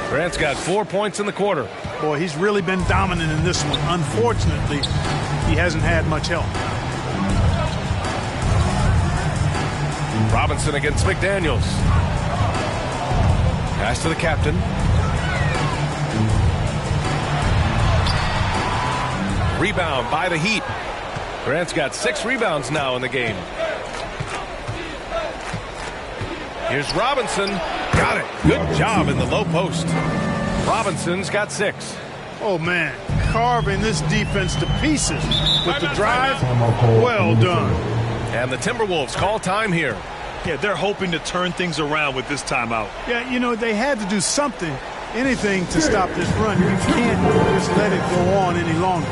Grant's got 4 points in the quarter. Boy, he's really been dominant in this one. Unfortunately, he hasn't had much help. Robinson against McDaniels. Pass to the captain. Rebound by the Heat. Grant's got 6 rebounds now in the game. Here's Robinson. Got it. Good job in the low post. Robinson's got 6. Oh, man. Carving this defense to pieces with the drive. Well done. And the Timberwolves call time here. Yeah, they're hoping to turn things around with this timeout. Yeah, you know, they had to do something, anything to stop this run. You can't just let it go on any longer.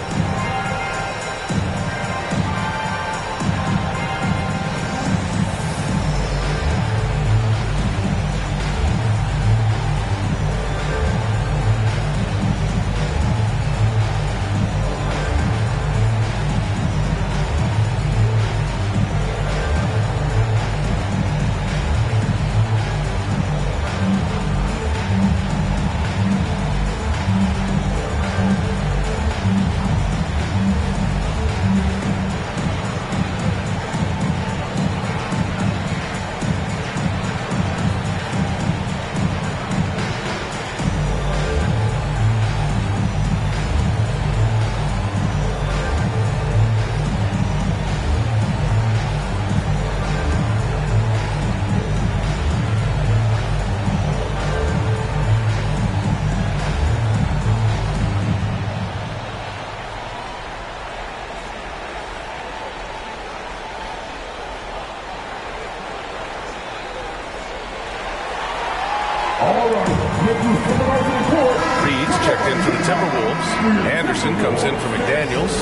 Reed's checked in for the Timberwolves. Anderson comes in for McDaniels.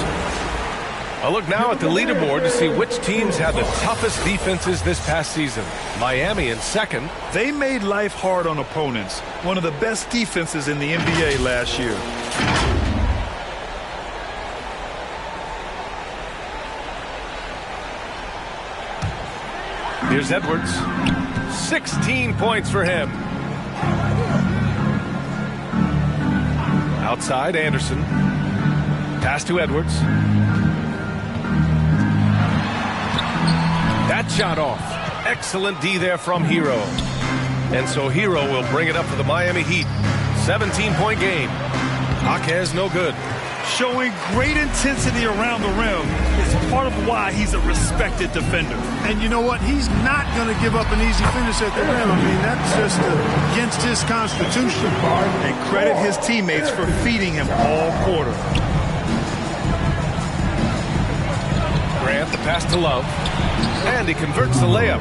A look now at the leaderboard to see which teams had the toughest defenses this past season. Miami in second. They made life hard on opponents. One of the best defenses in the NBA last year. Here's Edwards. 16 points for him. Outside, Anderson. Pass to Edwards. That shot off. Excellent D there from Hero. And so Hero will bring it up for the Miami Heat. 17-point game. Jaquez no good. Showing great intensity around the rim is part of why he's a respected defender. And you know what? He's not going to give up an easy finish at the rim. I mean, that's just against his constitution. And credit his teammates for feeding him all quarter. Grant, the pass to Love. And he converts the layup.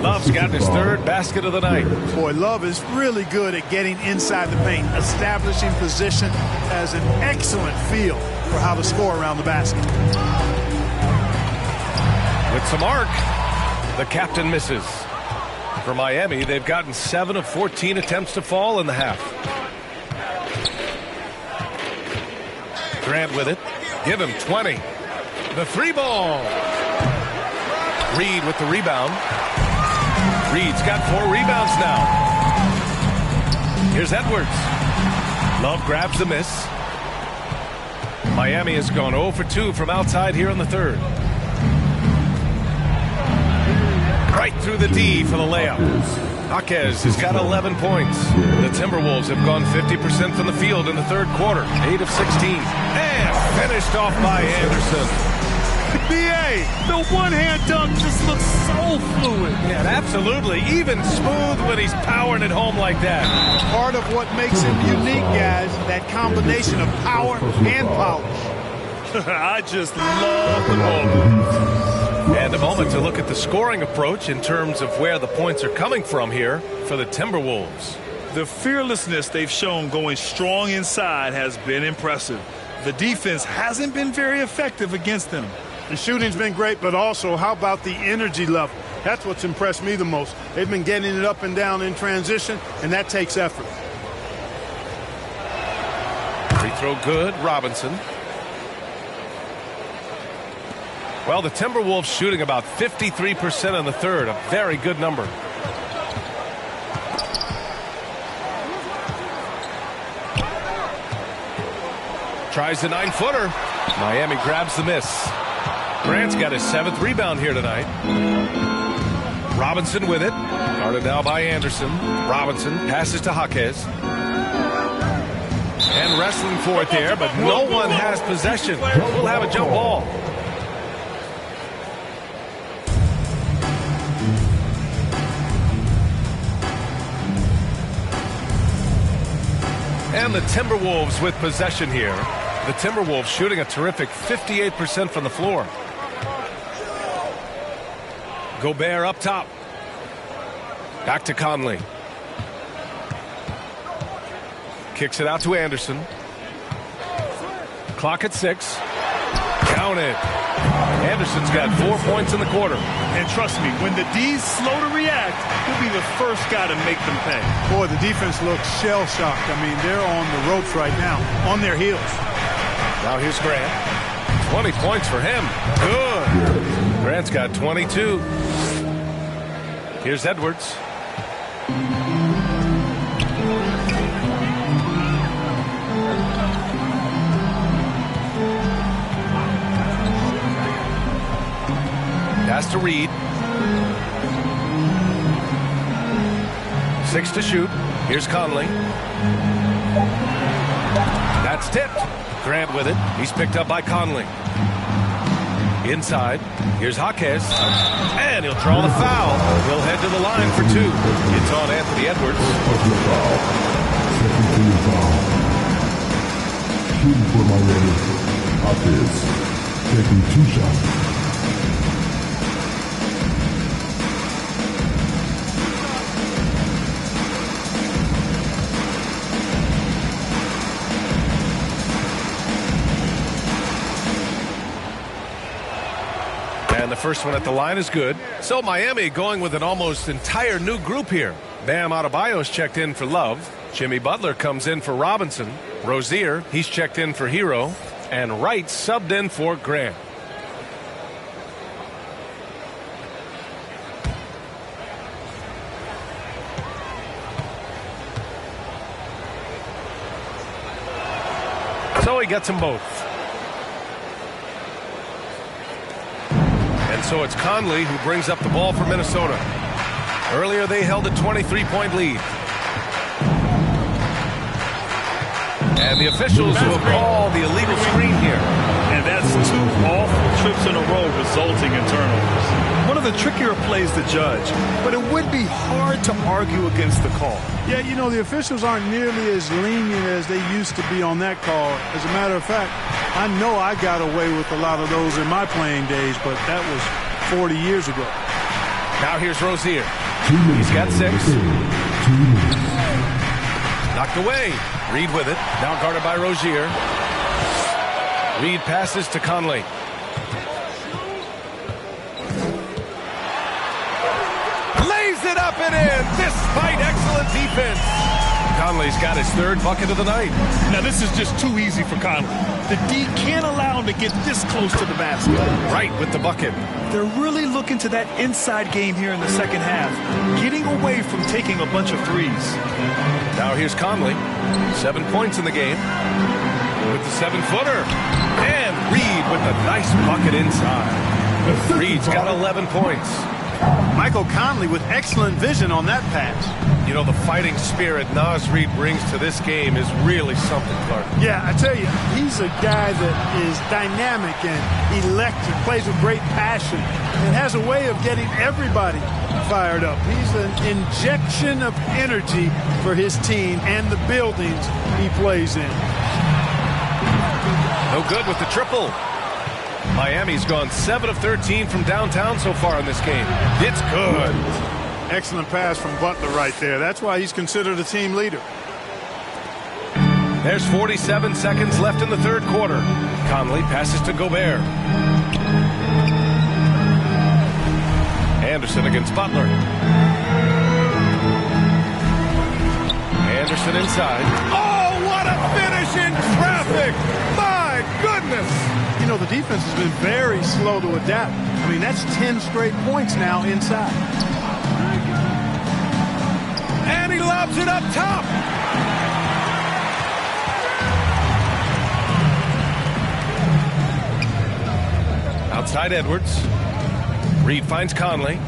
Love's got his third basket of the night. Boy, Love is really good at getting inside the paint, establishing position, has an excellent feel for how to score around the basket. With some arc, the captain misses. For Miami, they've gotten 7 of 14 attempts to fall in the half. Grant with it. Give him 20. The 3-ball. Reed with the rebound. Reed's got 4 rebounds now. Here's Edwards. Love grabs the miss. Miami has gone 0 for 2 from outside here in the third. Right through the D for the layup. Jaquez has got 11 points. The Timberwolves have gone 50% from the field in the third quarter. 8 of 16. And finished off by Anderson. B.A., the one-hand dunk just looks so fluid. Yeah, absolutely. Even smooth when he's powering it home like that. Part of what makes him unique, guys, that combination of power and polish. I just love the moment. And a moment to look at the scoring approach in terms of where the points are coming from here for the Timberwolves. The fearlessness they've shown going strong inside has been impressive. The defense hasn't been very effective against them. The shooting's been great, but also how about the energy level? That's what's impressed me the most. They've been getting it up and down in transition, and that takes effort. Free throw good, Robinson. Well, the Timberwolves shooting about 53% in the third, a very good number. Tries the 9-footer. Miami grabs the miss. Grant's got his 7th rebound here tonight. Robinson with it. Guarded now by Anderson. Robinson passes to Jaquez. And wrestling for it there, but no one has possession. We'll have a jump ball. And the Timberwolves with possession here. The Timberwolves shooting a terrific 58% from the floor. Gobert up top. Back to Conley. Kicks it out to Anderson. Clock at 6. Count it. Anderson's got 4 points in the quarter. And trust me, when the D's slow to react, he'll be the first guy to make them pay. Boy, the defense looks shell-shocked. I mean, they're on the ropes right now, on their heels. Now here's Grant. 20 points for him. Good. Grant's got 22. Here's Edwards. Pass to Reed. 6 to shoot. Here's Conley. That's tipped. Grant with it. He's picked up by Conley. Inside. Here's Jaquez. And he'll draw the foul. He'll head to the line for 2. It's on Anthony Edwards. Shooting for Miami. Jaquez taking 2 shots. And the first one at the line is good. So Miami going with an almost entire new group here. Bam Adebayo's checked in for Love. Jimmy Butler comes in for Robinson. Rozier, he's checked in for Hero. And Wright subbed in for Grant. So he gets them both. So it's Conley who brings up the ball for Minnesota. Earlier they held a 23-point lead. And the officials will call the illegal screen here. And that's 2 awful trips in a row resulting in turnovers. One of the trickier plays to judge, but it would be hard to argue against the call. Yeah, you know, the officials aren't nearly as lenient as they used to be on that call. As a matter of fact, I know I got away with a lot of those in my playing days, but that was 40 years ago. Now here's Rozier. He's got 6. Knocked away. Reed with it. Now guarded by Rozier. Reed passes to Conley. Lays it up and in despite excellent defense. Conley's got his 3rd bucket of the night. Now this is just too easy for Conley. The D can't allow him to get this close to the basket. Right with the bucket. They're really looking to that inside game here in the second half, getting away from taking a bunch of threes. Now here's Conley. 7 points in the game. With the 7-footer. And Reed with a nice bucket inside. Reed's got 11 points. Michael Conley with excellent vision on that pass. You know, the fighting spirit Naz Reid brings to this game is really something, Clark. Yeah, I tell you, he's a guy that is dynamic and electric, plays with great passion, and has a way of getting everybody fired up. He's an injection of energy for his team and the buildings he plays in. No good with the triple. Miami's gone 7 of 13 from downtown so far in this game. It's good. Excellent pass from Butler right there. That's why he's considered a team leader. There's 47 seconds left in the 3rd quarter. Conley passes to Gobert. Anderson against Butler. Anderson inside. Oh, what a finish in traffic! My goodness! You know, the defense has been very slow to adapt. I mean, that's 10 straight points now inside. And he lobs it up top. Outside Edwards. Reed finds Conley.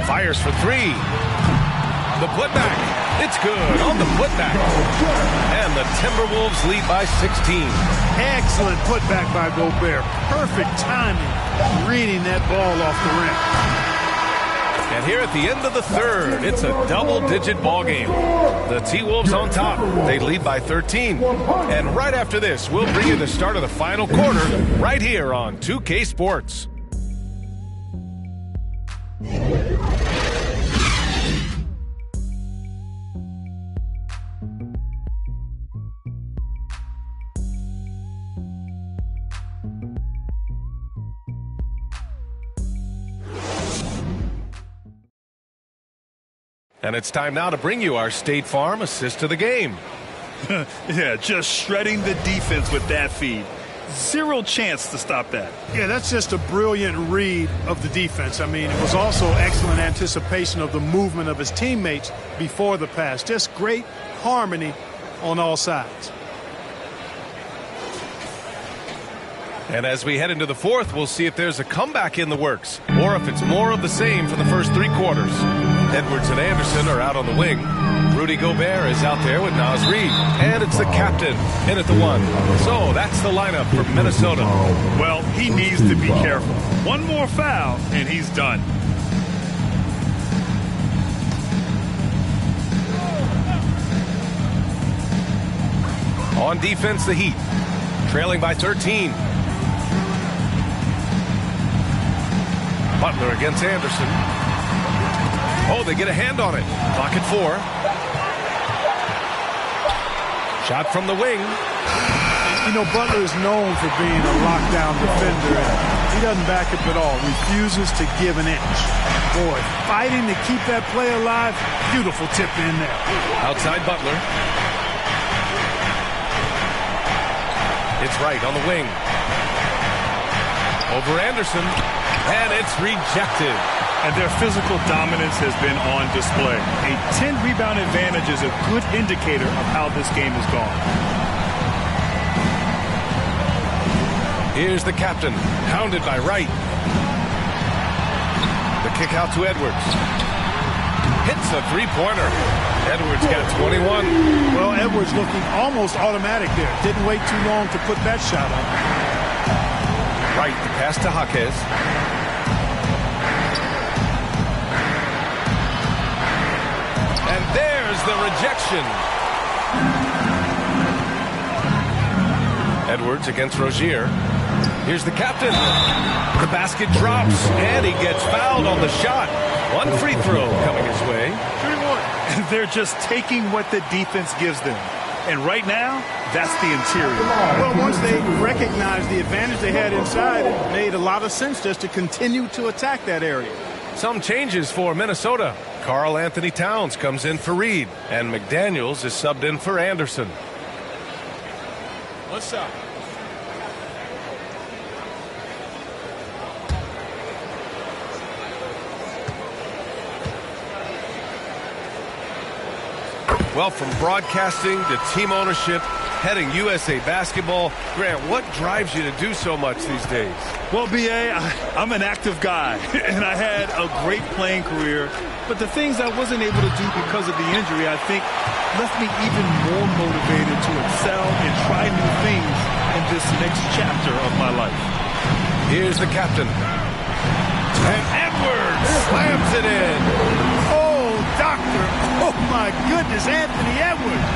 Fires for 3. The putback. It's good on the putback. And the Timberwolves lead by 16. Excellent putback by Gobert. Perfect timing reading that ball off the rim. And here at the end of the third, it's a double-digit ball game. The T-Wolves on top. They lead by 13. And right after this, we'll bring you the start of the final quarter right here on 2K Sports. And it's time now to bring you our State Farm assist to the game. Yeah, just shredding the defense with that feed. Zero chance to stop that. Yeah, that's just a brilliant read of the defense. I mean, it was also excellent anticipation of the movement of his teammates before the pass. Just great harmony on all sides. And as we head into the fourth, we'll see if there's a comeback in the works or if it's more of the same for the first three quarters. Edwards and Anderson are out on the wing. Rudy Gobert is out there with Naz Reid. And it's the captain in at the one. So that's the lineup for Minnesota. Well, he needs to be careful. One more foul, and he's done. On defense, the Heat. Trailing by 13. Butler against Anderson. Oh, they get a hand on it. Clock at 4. Shot from the wing. You know, Butler is known for being a lockdown defender. He doesn't back up at all. Refuses to give an inch. Boy, fighting to keep that play alive. Beautiful tip in there. Outside Butler. It's Wright on the wing. Over Anderson. And it's rejected. And their physical dominance has been on display. A 10-rebound advantage is a good indicator of how this game has gone. Here's the captain, hounded by Wright. The kick out to Edwards. Hits a three-pointer. Edwards got 21. Well, Edwards looking almost automatic there. Didn't wait too long to put that shot up. Wright, the pass to Jaquez. And there's the rejection. Edwards against Rozier. Here's the captain. The basket drops, and he gets fouled on the shot. One free throw coming his way. 3-1. They're just taking what the defense gives them. And right now, that's the interior. Well, once they recognized the advantage they had inside, it made a lot of sense just to continue to attack that area. Some changes for Minnesota. Karl Anthony Towns comes in for Reed, and McDaniels is subbed in for Anderson. What's up? Well, from broadcasting to team ownership, heading USA Basketball, Grant, what drives you to do so much these days? Well, B.A., I'm an active guy, and I had a great playing career, but the things I wasn't able to do because of the injury, I think, left me even more motivated to excel and try new things in this next chapter of my life. Here's the captain. And Edwards slams it in. Oh, doctor. Oh, my goodness, Anthony Edwards.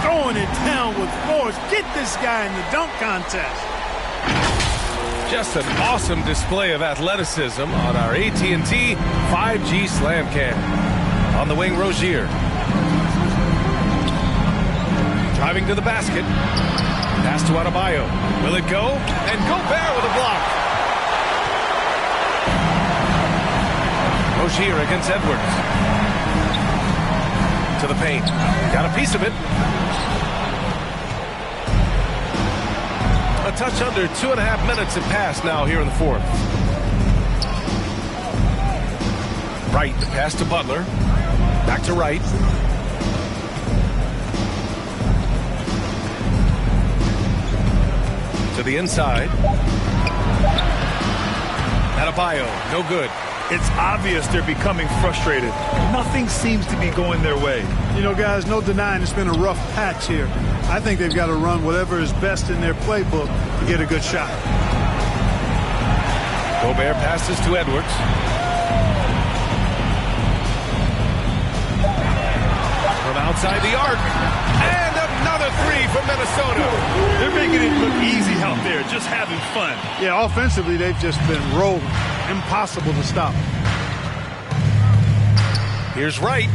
Throwing it down with force. Get this guy in the dunk contest. Just an awesome display of athleticism on our AT&T 5G Slam Cam. On the wing, Rozier. Driving to the basket. Pass to Adebayo. Will it go? And Gobert with a block. Rozier against Edwards. To the paint. Got a piece of it. A touch under 2.5 minutes have passed now here in the fourth. Wright, the pass to Butler. Back to Wright. To the inside. Adebayo, no good. It's obvious they're becoming frustrated. Nothing seems to be going their way. You know, guys, no denying it's been a rough patch here. I think they've got to run whatever is best in their playbook to get a good shot. Gobert passes to Edwards. outside the arc. And another three from Minnesota. They're making it look easy out there, just having fun. Yeah, offensively, they've just been rolling. Impossible to stop. Here's Wright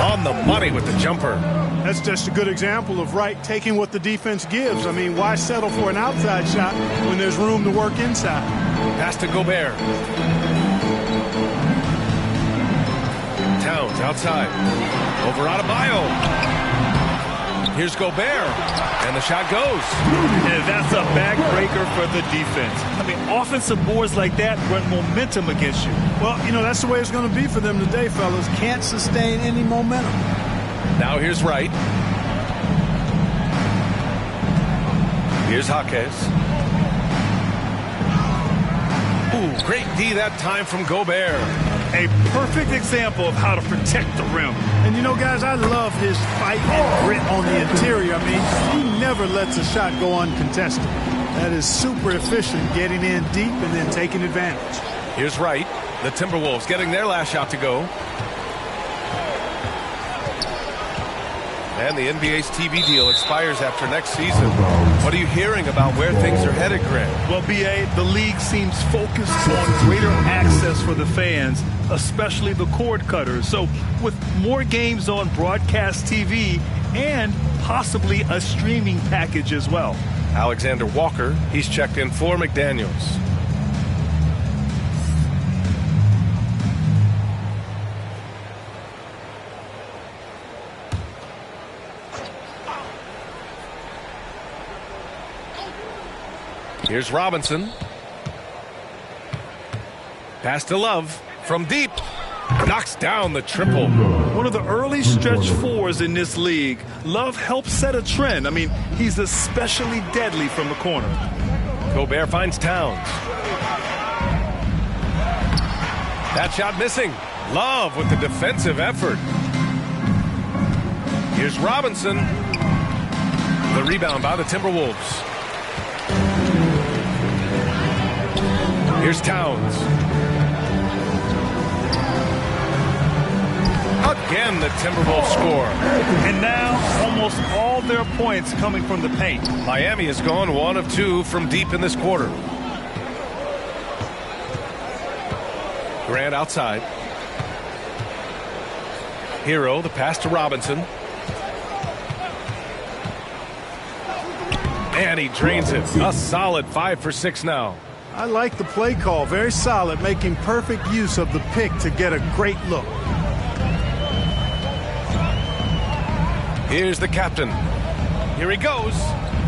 on the money with the jumper. That's just a good example of Wright taking what the defense gives. I mean, why settle for an outside shot when there's room to work inside? Pass to Gobert. Towns outside. Over Adebayo. Here's Gobert. And the shot goes. And that's a backbreaker for the defense. I mean, offensive boards like that run momentum against you. Well, you know, that's the way it's going to be for them today, fellas. Can't sustain any momentum. Now here's Wright. Here's Jaquez. Ooh, great D that time from Gobert. A perfect example of how to protect the rim. And you know, guys, I love his fight and grit on the interior. I mean, he never lets a shot go uncontested. That is super efficient, getting in deep and then taking advantage. Here's Wright. The Timberwolves getting their last shot to go. And the NBA's TV deal expires after next season. What are you hearing about where things are headed, Grant? Well, B.A., the league seems focused on greater access for the fans, especially the cord cutters. So with more games on broadcast TV and possibly a streaming package as well. Alexander Walker, he's checked in for McDaniels. Here's Robinson. Pass to Love from deep. Knocks down the triple. One of the early stretch fours in this league. Love helps set a trend. I mean, he's especially deadly from the corner. Gobert finds Towns. That shot missing. Love with the defensive effort. Here's Robinson. The rebound by the Timberwolves. Here's Towns. Again, the Timberwolves score. And now, almost all their points coming from the paint. Miami has gone 1 of 2 from deep in this quarter. Grant outside. Hero, the pass to Robinson. And he drains it. A solid 5 for 6 now. I like the play call. Very solid, making perfect use of the pick to get a great look. Here's the captain. Here he goes.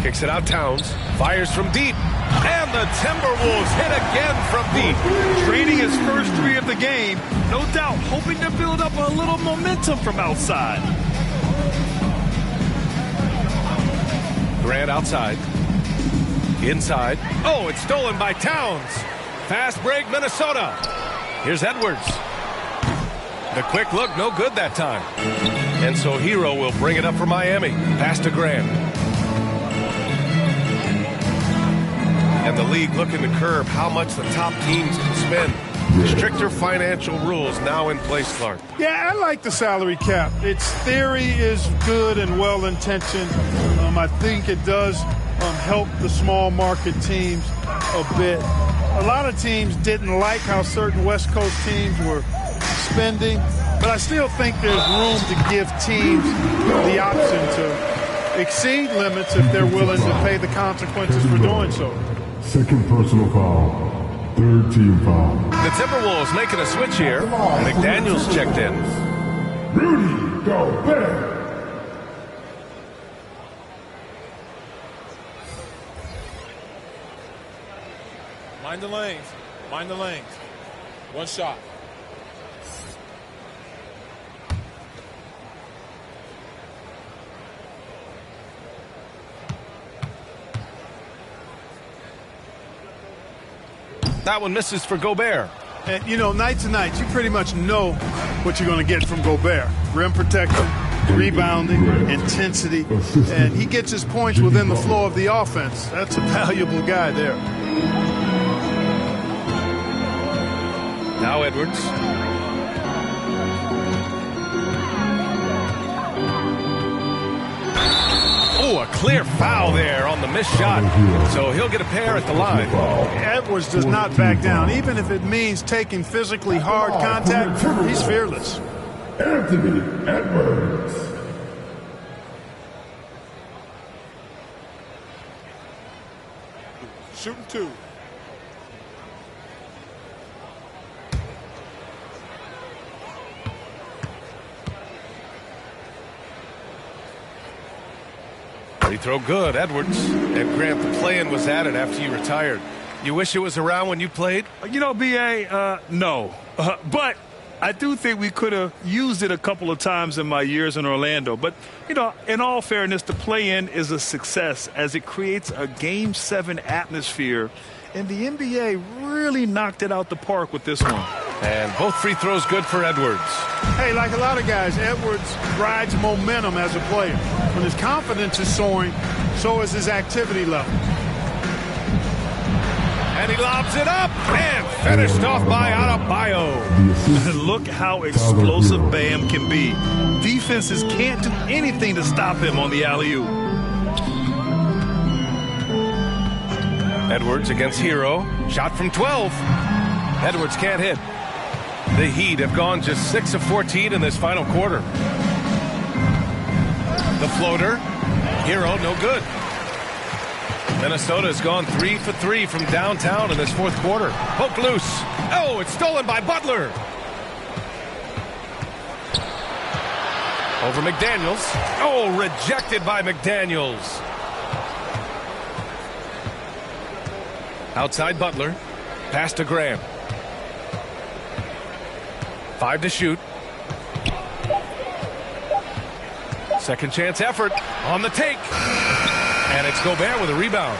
Kicks it out, Towns. Fires from deep. And the Timberwolves hit again from deep. Trading his first 3 of the game. No doubt hoping to build up a little momentum from outside. Grant outside. Inside. Oh, it's stolen by Towns. Fast break, Minnesota. Here's Edwards. The quick look, no good that time. And so Hero will bring it up for Miami. Pass to Grant. And the league looking to curb how much the top teams can spend. Stricter financial rules now in place, Clark. Yeah, I like the salary cap. Its theory is good and well-intentioned. I think it does help the small market teams a bit. A lot of teams didn't like how certain West Coast teams were spending, but I still think there's room to give teams the option to exceed limits if they're willing to pay the consequences for doing so. Second personal foul. Third team foul. The Timberwolves making a switch here. McDaniels checked in. Rudy Gobert. Mind the lanes. Mind the lanes. One shot. That one misses for Gobert. And, you know, night to night, you pretty much know what you're going to get from Gobert. Rim protection, rebounding, intensity, and he gets his points within the flow of the offense. That's a valuable guy there. Now Edwards. Oh, a clear foul there on the missed shot. So he'll get a pair at the line. Edwards does not back down. Even if it means taking physically hard contact, he's fearless. Anthony Edwards. Shooting 2. Free throw good, Edwards. And Grant, the play-in was added after you retired. You wish it was around when you played? You know, B.A., no. But I do think we could have used it a couple of times in my years in Orlando. But, you know, in all fairness, the play-in is a success as it creates a Game 7 atmosphere. And the NBA really knocked it out the park with this one. And both free throws good for Edwards. Hey, like a lot of guys, Edwards rides momentum as a player. When his confidence is soaring, so is his activity level. And he lobs it up and finished off by Adebayo. Look how explosive Bam can be. Defenses can't do anything to stop him on the alley-oop. Edwards against Hero. Shot from 12. Edwards can't hit. The Heat have gone just 6 of 14 in this final quarter. The floater. Hero, no good. Minnesota has gone 3 for 3 from downtown in this fourth quarter. Poke loose. Oh, it's stolen by Butler. Over McDaniels. Oh, rejected by McDaniels. Outside Butler. Pass to Graham. 5 to shoot. Second chance effort on the take. And it's Gobert with a rebound.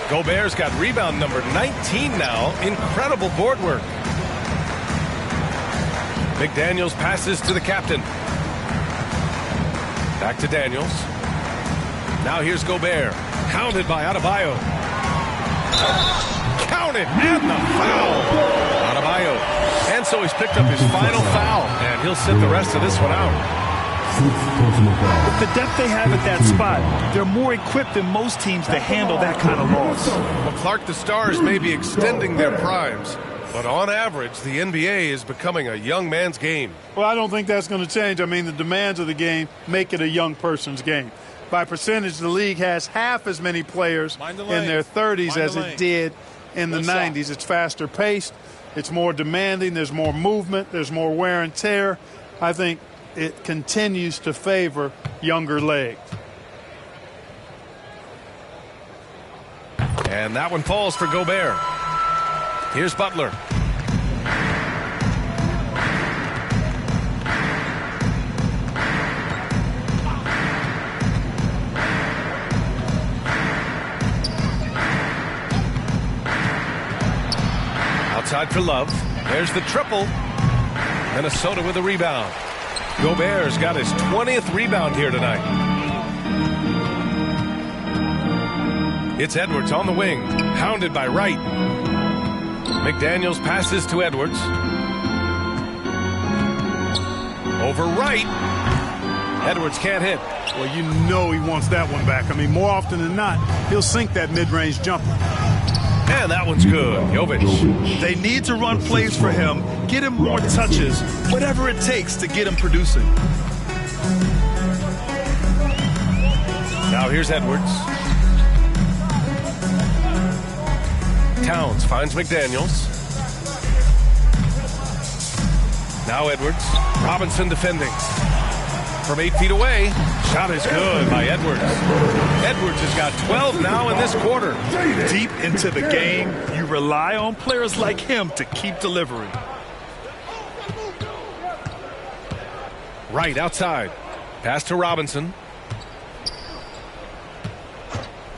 Gobert's got rebound number 19 now. Incredible board work. McDaniels passes to the captain. Back to Daniels. Now here's Gobert. Counted by Adebayo. Counted and the foul. Adebayo. And so he's picked up his final foul. And he'll sit the rest of this one out. With the depth they have at that spot, they're more equipped than most teams to handle that kind of loss. Well, Clark, the Stars may be extending their primes, but on average, the NBA is becoming a young man's game. Well, I don't think that's going to change. I mean, the demands of the game make it a young person's game. By percentage, the league has half as many players in their 30s as it did in the 90s. It's faster paced. It's more demanding. There's more movement. There's more wear and tear. I think it continues to favor younger legs. And that one falls for Gobert. Here's Butler. Outside for Love. There's the triple. Minnesota with a rebound. Gobert's got his 20th rebound here tonight. It's Edwards on the wing, hounded by Wright. McDaniels passes to Edwards. Over Wright. Edwards can't hit. Well, you know he wants that one back. I mean, more often than not, he'll sink that mid-range jumper. And that one's good. Jovic. They need to run plays for him, get him more touches, whatever it takes to get him producing. Now here's Edwards. Towns finds McDaniels. Now Edwards. Robinson defending. From 8 feet away. Shot is good by Edwards. Edwards has got 12 now in this quarter. Deep into the game, you rely on players like him to keep delivering. Right outside. Pass to Robinson.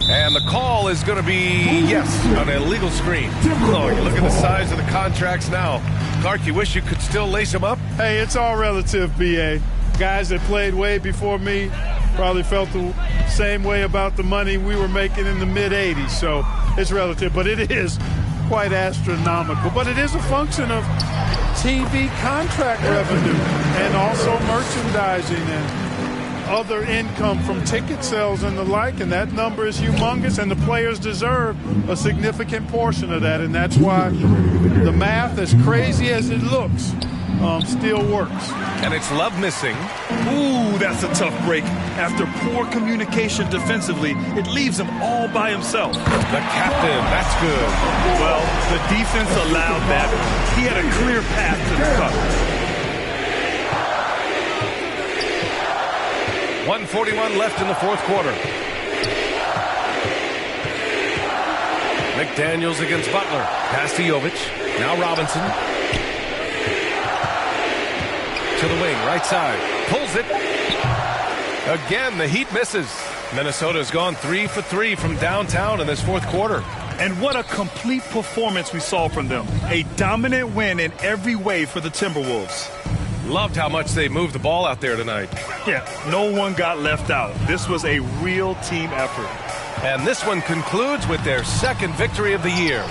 And the call is going to be, yes, an illegal screen. Oh, you look at the size of the contracts now. Clark, you wish you could still lace them up? Hey, it's all relative, B.A. Guys that played way before me probably felt the same way about the money we were making in the mid-'80s. So it's relative, but it is quite astronomical. But it is a function of TV contract revenue and also merchandising and other income from ticket sales and the like, and that number is humongous, and the players deserve a significant portion of that, and that's why the math, as crazy as it looks, still works. And it's Love missing. Ooh, that's a tough break. After poor communication defensively, it leaves him all by himself. The captain, that's good. Well, the defense allowed that. He had a clear path to the cover. 1:41 left in the fourth quarter. McDaniels against Butler. Pass to Jovic. Now Robinson. To the wing, right side. Pulls it. Again, the Heat misses. Minnesota's gone 3 for 3 from downtown in this fourth quarter. And what a complete performance we saw from them. A dominant win in every way for the Timberwolves. Loved how much they moved the ball out there tonight. Yeah, no one got left out. This was a real team effort. And this one concludes with their second victory of the year.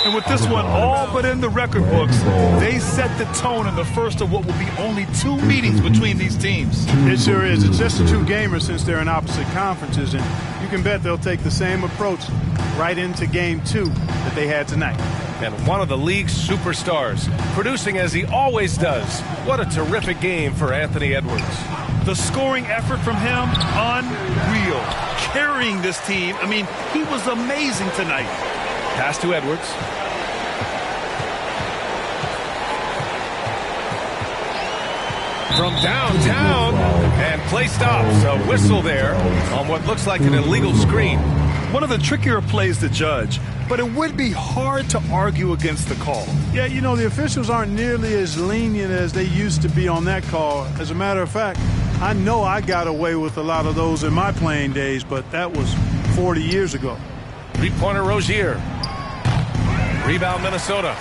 And with this one all but in the record books, they set the tone in the first of what will be only 2 meetings between these teams. It sure is. It's just a 2-gamer since they're in opposite conferences, and you can bet they'll take the same approach right into game 2 that they had tonight. And one of the league's superstars, producing as he always does. What a terrific game for Anthony Edwards. The scoring effort from him, unreal. Carrying this team, I mean, he was amazing tonight. Pass to Edwards. From downtown, and play stops. A whistle there on what looks like an illegal screen. One of the trickier plays to judge, but it would be hard to argue against the call. Yeah, you know, the officials aren't nearly as lenient as they used to be on that call. As a matter of fact, I know I got away with a lot of those in my playing days, but that was 40 years ago. Three-pointer Rozier. Rebound Minnesota.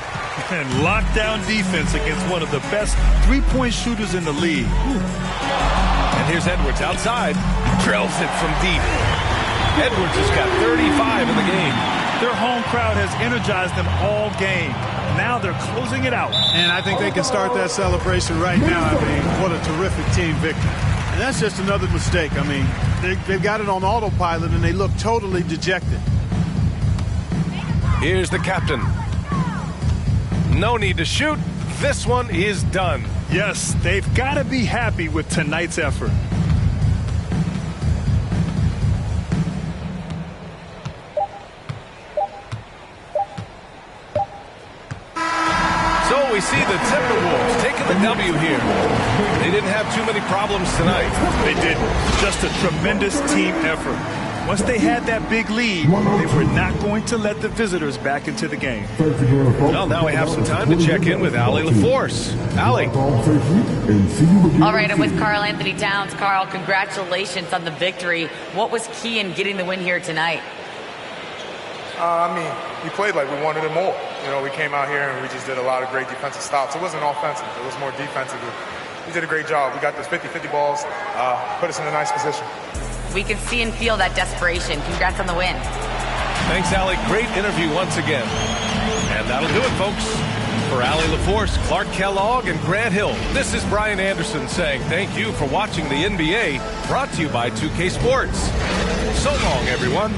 And lockdown defense against one of the best three-point shooters in the league. And here's Edwards outside. Drills it from deep. Edwards has got 35 in the game. Their home crowd has energized them all game. Now they're closing it out. And I think they can start that celebration right now. I mean, what a terrific team victory. And that's just another mistake. I mean, they've got it on autopilot, and they look totally dejected. Here's the captain. No need to shoot. This one is done. Yes, they've got to be happy with tonight's effort. So we see the Timberwolves taking the W here. They didn't have too many problems tonight. They didn't. Just a tremendous team effort. Once they had that big lead, they were not going to let the visitors back into the game. Well, now we have some time to check in with Allie LaForce. Allie. All right, I'm with Karl Anthony Towns. Karl, congratulations on the victory. What was key in getting the win here tonight? I mean, we played like we wanted it more. You know, we came out here and we just did a lot of great defensive stops. It wasn't offensive. It was more defensive. We did a great job. We got those 50-50 balls, put us in a nice position. We can see and feel that desperation. Congrats on the win. Thanks, Allie. Great interview once again. And that'll do it, folks. For Allie LaForce, Clark Kellogg, and Grant Hill, this is Brian Anderson saying thank you for watching the NBA, brought to you by 2K Sports. So long, everyone.